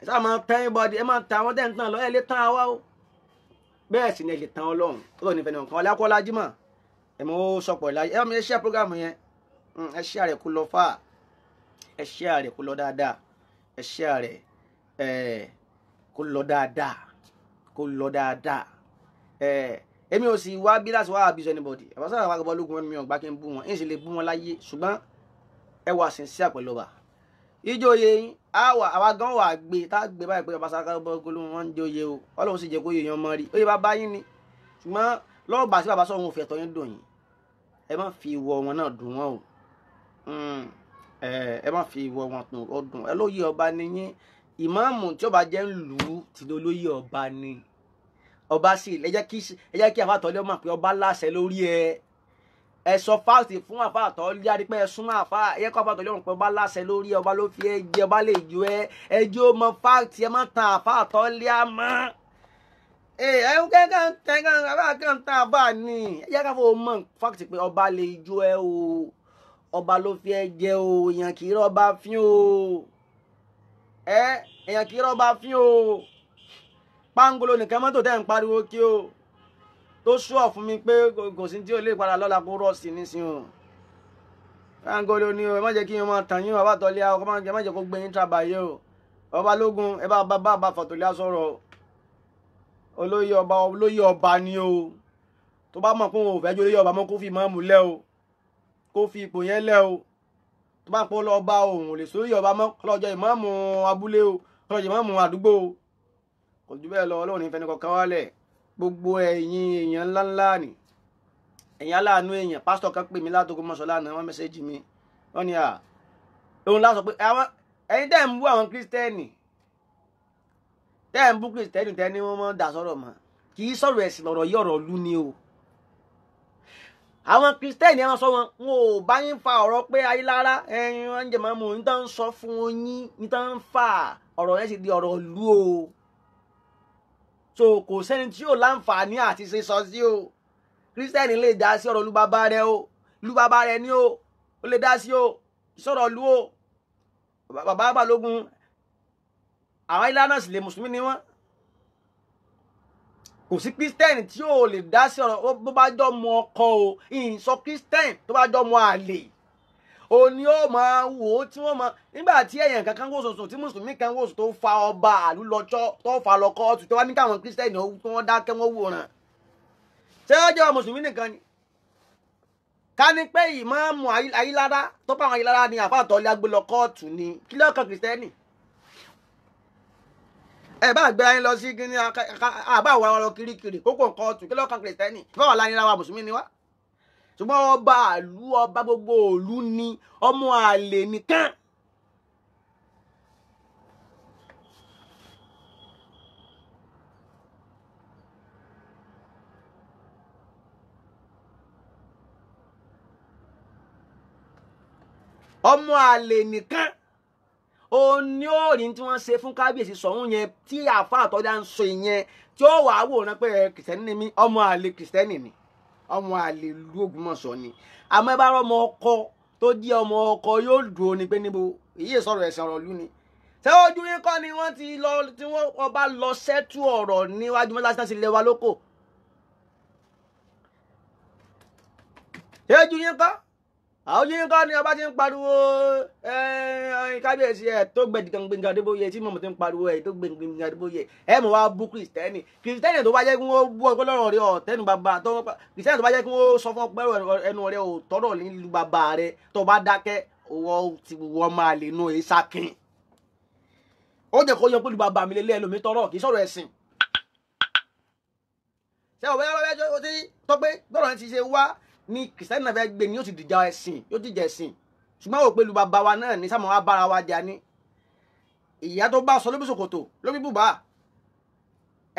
sáà máa tẹ́ bọ́dì ẹ máa ta àwọn tẹ́ ń tàn lọ ẹ lè tán àwa o bẹ́ẹ̀ sì ni ẹ lè tán Ọlọ́run tó lọ nífẹ̀ẹ́ nìkan ọlákọ́lá jímọ̀ ẹ mọ sọpọ̀ ìlàjì ẹ mọ ẹ ṣe program yẹn ẹ ṣe àrẹ kó lọ fà ẹ ṣe àrẹ kó lọ dáadáa ẹ ṣe àrẹ kó lọ dáadáa kó lọ dáadáa èmi ò sì wá bí láti wá abuse anybody ẹ bá sábà wá gbọ́ lógun mi ò gbá kí n bú wọn èyí sì lè bú wọn láyé ṣùgbọ́n ẹ wà sincere pẹ̀lú ọba ìjòyè yín àwa gan wà gbé tá a gbé báyìí pé ọba sáká bọ́ gbólóhùn wọn ń jòyè o Ọlọ́run sì jẹ́ kó yèèyàn mọ́ rí ó yẹ bá bá yín ni ṣùgbọ́n lọ́wọ́ bá sí bàbá sọ̀rọ̀ òun fẹ̀tọ́ yín dùn yín ẹ má fi ìwọ wọn náà dùn wọn o ẹ má fi ìwọ wọn dùn ẹ lóye ọba ni yín ìmáàmù tí ọba jẹ́ ń lù ú ti di olóyè ọba ni ọba sì ẹ jẹ́ kí àfàtọ́lé mọ̀ pé ọba láṣẹ lórí ẹ sọ fáàtì fún àfàtọ́lé àdìpẹ́ ẹ súnmọ́ àfà ẹ kọ́ àfàtọ́lé mọ̀ pé ọba láṣẹ lórí ọba ló fi ẹ jẹ ọba lè ju ẹ jẹ́ ó mọ fáàtì ẹ má tan àfàtọ́lé àmọ́ ẹ ń kẹ́kẹ́ abákan tá a bá ní ẹ jẹ́ ká fọwọ́ mọ̀ fáàtì pé ọba lè ju ẹ o ọba ló fi ẹ jẹ o èèyàn kì í rọ́ọ̀bá fín o èèyàn kì í rọ́ọ̀bá fín o pangolo nìkan mọ́tò tẹ́ ń pariwo kí o tó ṣúọ̀ fún mi pé kò sí tí ó lè padà lọ́la kó rọ̀ sí nísìn o pangolo ni o ẹ má jẹ́ kí n máa tàn yín bàbá tọ́lé àwọn ọkọ̀ ẹ má jẹ́ kó gbé yín tàbáyé o ọba lógun ẹ bá fọ̀tòlé sọ̀rọ̀ olóyè ọba ni o tó bá mọ̀ pé òun ò fẹ́ jó olóyè ọba mọ́ kó fi ìmáàmù lẹ́ o kó fi ipò yẹn lẹ́ o tó bá pọ́ lọ bá òun lè sórí ọba mọ́ lọ́jọ́ ìmáàmù abúlé o lọ́jọ́ ìmáàmù àdúgbò o kò jù bẹ́ẹ̀ lọ Ọlọ́run ìfẹ́ nìkan kan wálẹ̀ gbogbo ẹ̀yin èèyàn ńláńlá ni ẹ̀yin aláàánú èèyàn pásítọ̀ kan pè mí látòkò mọ́ṣọ́ lánàá wọ́n mẹ́sẹ̀jì mi wọ́n ní òun lásọ pé ẹ̀yin tẹ́ ń bú àwọn kírísítẹ́nì tẹ́ ń bú kírísítẹ́nì tẹ́ ní wọ́n mọ́ dà sọ̀rọ̀ mọ́ kì í sọ̀rọ̀ ẹ̀sìn lọ̀rọ̀ yí ọ̀rọ̀ lú ni o àwọn kírísítẹ́nì àwọn sọ wọn ò bá yín fa ọ̀rọ̀ pé ayélujára ẹ̀yin wọn jẹ̀ máa mú un tán sọ fún yín ní tán fà ọ̀rọ̀ yẹn sì di ọ̀rọ̀ lú o so kò sẹ́ni tí yóò láǹfààní àti ṣe sọ sí o kírísítẹ́nì lè dá sí ọ̀rọ̀ lúbàbá rẹ o lúbàbá rẹ ní o ó lè dá sí o ìṣọ̀rọ̀ lú o bàbá Balógun àwọn ìlànà sì lè mùsùlùmí ni wọ́n kò sí kírísítẹ́nì tí yóò lè dá sí ọ̀rọ̀ bó bá jọ mọ ọkọ o ìsọ kírísítẹ́nì tó bá jọ mọ àlè òní ó máa wò ó tí wọ́n máa nígbà tí èèyàn kankan wò sòsò tí mùsùlùmí kan wò sòsò tó fa ọba àlú lọ́jọ́ tó fa lọ́kọ́ ọ̀tún tó wá ní káwọn kírísítẹ́nì tó wọ́n dákẹ́ wọ́n wòran ṣé ó jẹ́ mùsùlùmí nìkan ni ká ní pé ìmáàmù ayílára tó pa àwọn ayílára ni àfàtọ́lé agbélọ́kọ́ ọ̀tún ni kí lọ́kàn kírísítẹ́nì ẹ bá gbé ayé lọ sí kíní àbá àwọn ọ̀rọ̀ kirikiri kókò nǹkan ọ̀tún kí lọ́kàn kírísítẹ́nì báwa láyé ra wa mùsùlùmí ni wá ṣùgbọ́n ọba àlú ọba gbogbo òlú ni ọmọ àlè nìkan ọmọ àlè nìkan ó ní òrìn tí wọ́n ṣe fún kábíyèsí Ṣọ̀ún yẹn tí àfa àtọ́jà ń sọ ìyẹn tí ó wàá wòran pé kìrìsìtẹ́nì ni mí ọmọ àlè kìrìsìtẹ́nì ni ọmọ àlè ìlú Ògbómọ̀ṣọ́ ni àmọ́ ẹ bá rọmọ ọkọ tó jẹ́ ọmọ ọkọ yóò dúró ní pé níbo èyí sọ̀rọ̀ ẹ̀sìn ọ̀rọ̀ lú ni ṣé ojú yín kọ́ ni wọ́n ti lọ tí wọ́n bá lọ sẹ́tù ọ̀rọ̀ níwájú mọ́tà sí ilé wa lóko ṣé ojú yín kọ́ àwọn ojú yín kọ́ ni ọba ti ń pariwo kábíyèsí ẹ̀ tó gbẹ̀dìgbẹ̀ngàn Adébóyè tí mọ̀mọ́ ti ń pariwo ẹ̀ tó gbẹ̀dìgbẹ̀ngàn Adébóyè ẹ̀ mọ̀ wá bú kìrìsìtẹ́nì tó bá jẹ́ kí wọ́n bú ọgbọ́n lọ́rọ̀ rẹ̀ ọ̀tẹ́nu bàbá tó kìrìsìtẹ́nì tó bá jẹ́ kí wọ́n sọ fún ọpẹ́ ẹnu rẹ̀ ò tọ́rọ̀ nílùú bàbá rẹ̀ tó bá dákẹ́ wọ́n máa lè nu ìsákin ó jẹ́ kó yan pẹ̀lú bàbá mi lélẹ́ ẹlòmí tọ́rọ̀ kì í sọ̀rọ̀ ẹ̀sìn ṣé ọ̀bẹ tó pé gbọ́dọ̀ ti ṣe wá ní kìrìsìtẹ́nì náà fẹ́ gbé ni yóò ti dìjà ẹ̀sìn yóò ti jẹ ẹ̀sìn ṣùgbọ́n ò pẹ̀lú bàbá wa náà ní sáà máa bára wa jà ní ìyá tó bá sọ lóbi ṣòkòtò lóbi bùbá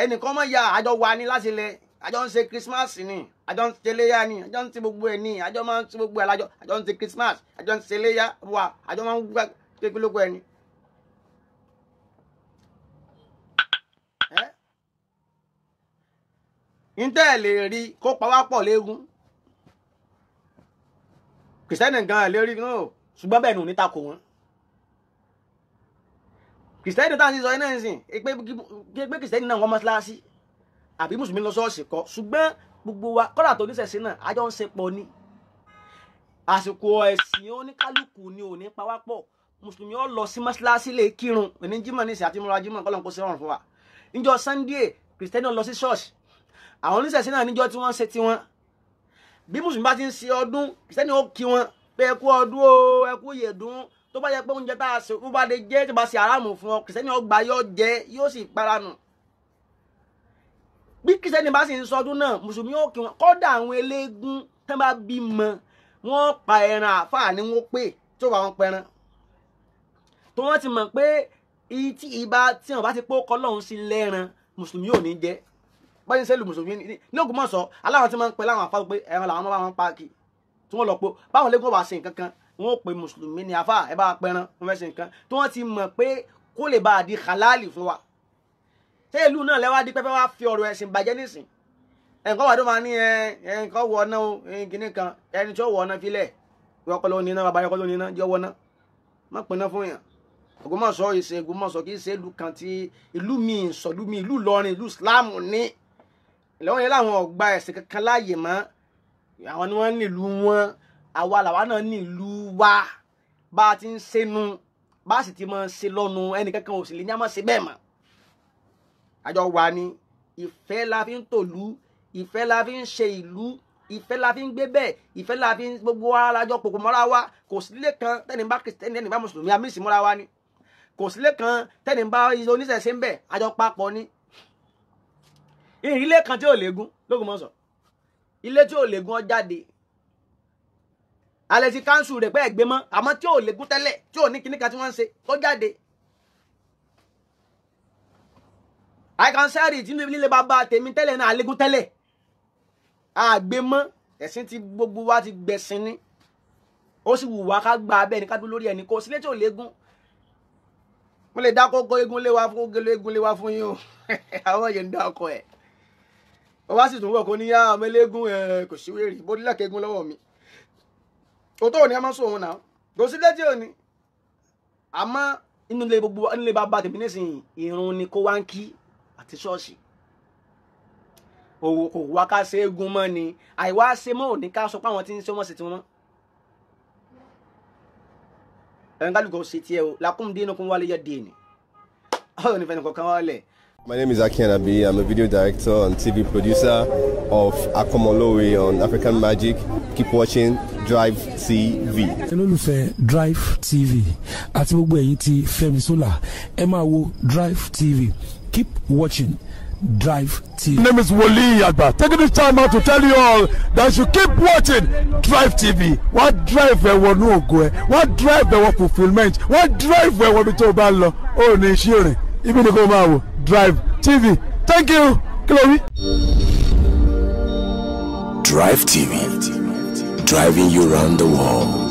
ẹnìkan mọ̀ ya àjọ wa ní láti lẹ àjọ ń ṣe Christmas ni àjọ ń ṣe léyà ni àjọ ń ṣe gbogbo ẹ̀ ní àjọ máa ń ṣe gbogbo ẹ̀ lájọ àjọ ń ṣe Christmas àjọ ń ṣe léyà wa àjọ máa ń gbà kékeré lóko ẹ̀ ni. ntẹ́ lè rí kó pawápọ̀ léegun kìrìsìtẹ́nì gan lè rí náà ṣùgbọ́n bẹ́ẹ̀ nù ní takò wọn kìrìsìtẹ́nì tá à ń sọ iná ìsìn pé kìrìsìtẹ́nì náà wọ́n mọ́ṣáláṣí àbí mùsùlùmí lọ ṣọ́ọ̀ṣì kọ́ ṣùgbọ́n gbogbo wa kọ́dà tó níṣẹ̀ṣe náà àjọ ń ṣe pọ̀ ní àsìkò ẹ̀sìn oníkálukú ni ò ní pawápọ̀ mùsùlùmí ó lọ sí mọ́ṣáláṣí lè kírun ní jímọ̀ níṣẹ́ àti múra jímọ̀ kọ́lọ́n kó sí ọ̀run fún wa níjọ́ Sunday kìrìsìtẹ́nì ó lọ sí ṣọ́ọ̀ṣì àwọn oníṣẹ̀ṣe náà níjọ́ tí wọ́n ṣe tiwọn bí mùsùlùmí bá ti ń ṣe ọdún kìrìsìtẹ́nì ó kí wọn pé ẹ kú ọdún o ẹ kú yèdún tó bá yẹ pé oúnjẹ tá a ṣe ó bá lè jẹ tó bá ṣe aráàmù fún ọ kìrìsìtẹ́nì ó gbà yóò jẹ yóò sì paranù bí kìrìsìtẹ́nì bá sì ń sọdún náà mùsùlùmí ó kí wọn kódà àwọn eléégún tẹ́ bá bímọ wọ́n pa ẹran àfáà ni wọ́n pè tó bá wọn pẹran tó wọ́n ti mọ̀ pé tí wọ́n bá ti pé ó kọ́ lọ́hún sí lẹ́ran mùsùlùmí ò ní jẹ báyìí sẹ́lù mùsùlùmí ní Ògbómọ̀ṣọ́ aláwọn tí máa ń pẹ láwọn àfáà pé ẹran làwọn máa ń páàkì tí wọ́n lọ pé báwọn lẹ́gbọ́n wá sí nǹkan kan wọ́n pe mùsùlùmí ní àfáà ẹ bá pẹran wọ́n fẹ́ sí nǹkan tí wọ́n ti mọ̀ pé kó lè bá a di halali fún wa ṣé ìlú náà lẹ́wà di pẹ́pẹ́ wá fi ọ̀rọ̀ ẹ̀sìn bàjẹ́ nísìn ẹ̀ǹkan wà tó máa ní ẹ̀ǹkan wọ ọ̀nà kìíní kan ẹni tí ó wọ ọ̀nà filẹ̀ ìwọ́pọ̀lọ́ ní iná bàbá yọkọ́ ní iná jẹ́ wọ́ná má pinná fún yàn Ògbómọ̀ṣọ́ ìṣe Ògbómọ̀ṣọ́ kì í ṣe ìlú kan tí ìlú mi ìsọ̀lú mi ìlú Ìlọrin ìlú Islam ní ìlọ́wọ́n yẹn láwọn ọgbà ẹ̀sìn kankan láàyè mọ́ àwọn ni wọ́n nílùú wọn àwa làwa náà nílùú wa bá a ti ń ṣẹnu bá a sì ti máa ń ṣe lọ́nu ẹnì kankan ò sì lè ní a máa ṣe bẹ́ẹ̀ mọ́ àjọ wa ni ìfẹ́ la fi ń tòlú ìfẹ́ la fi ń ṣe ìlú ìfẹ́ la fi ń gbé bẹ́ẹ̀ ìfẹ́ la fi ń gbogbo wa lájọ pòpò mọ́ra wa kò sílé kan tẹ́ni bá kìrìsìtẹ́nì tẹ́ni bá mùsùlùmí àmísì mọ́ra wa ni kò sílé kan tẹ́ni bá oníṣẹ̀ṣe ń bẹ̀ àjọ papọ̀ ni ilé kan tí ò léegun l'Ógbómọ̀ṣọ́ ilé tí ò léegun ó jáde alẹ́ ti káńsù rẹ̀ pé ẹ̀gbẹ́ mọ́ àmọ́ tí ò léegun tẹ́lẹ̀ tí ò ní kíní kan tí wọ́n ń ṣe ó jáde àìkànṣẹ́rì tí nílé bàbá tèmi tẹ́lẹ̀ náà àléegun tẹ́lẹ̀ àgbẹ̀ mọ́ ẹ̀sìn tí gbogbo wa ti gbẹ̀sìn ní ó sì wù wá ká gba abẹ́ ní ká dúró lórí ẹni kò sílé tí ò léegun mo lè dá kókó eégún lé wa fún eégún lé wa fún yín o àwọn yẹn ń dá ọkọ ẹ̀ ó wá sì tún wọ̀ kó ní yá ọmọ eléégún kò sí wèrè bó dílẹ̀ kéégún lọ́wọ́ mi òótọ́ ò ní a máa sọ òun náà kò sí létí òní àmọ́ inú ilé gbogbo nílé bàbá tèmi nísìnyí irun ni kó wá ń kí àti ṣọ́ọ̀ṣì òwò kò wá ká ṣe eégún mọ́ ni àìwá ṣe mọ́ òní ká sọ pé àwọn tí ń ṣe wọ́n sì ti wọ́n ẹ̀rín kálukú ṣe tiẹ̀ o lakum dinukum waliya din ọ̀rọ̀ nífẹ̀ẹ́ nìkan kan wọ́n lẹ̀. My name is Aki Anabi. I'm a video director and TV producer of Akomolowe on African Magic. Keep watching Drive TV. olólùfẹ́ Drive TV àti gbogbo ẹ̀yin tí Fẹ́mi Sola ẹ máa wo Drive TV. Keep watching Drive TV. My name is Wole Agba. Taking this time out to tell you all that you keep watching Drive TV. What drive ẹ̀wọ̀ ní ògo ẹ̀? What drive ẹ̀wọ̀ fulfilment? What drive ẹ̀wọ̀ bí tó o bá lọ? Ó ní iṣẹ́ rìn. Ibi ni kò máa wò Drive TV. Thank you. Chloe. Drive TV. Driving you around the world.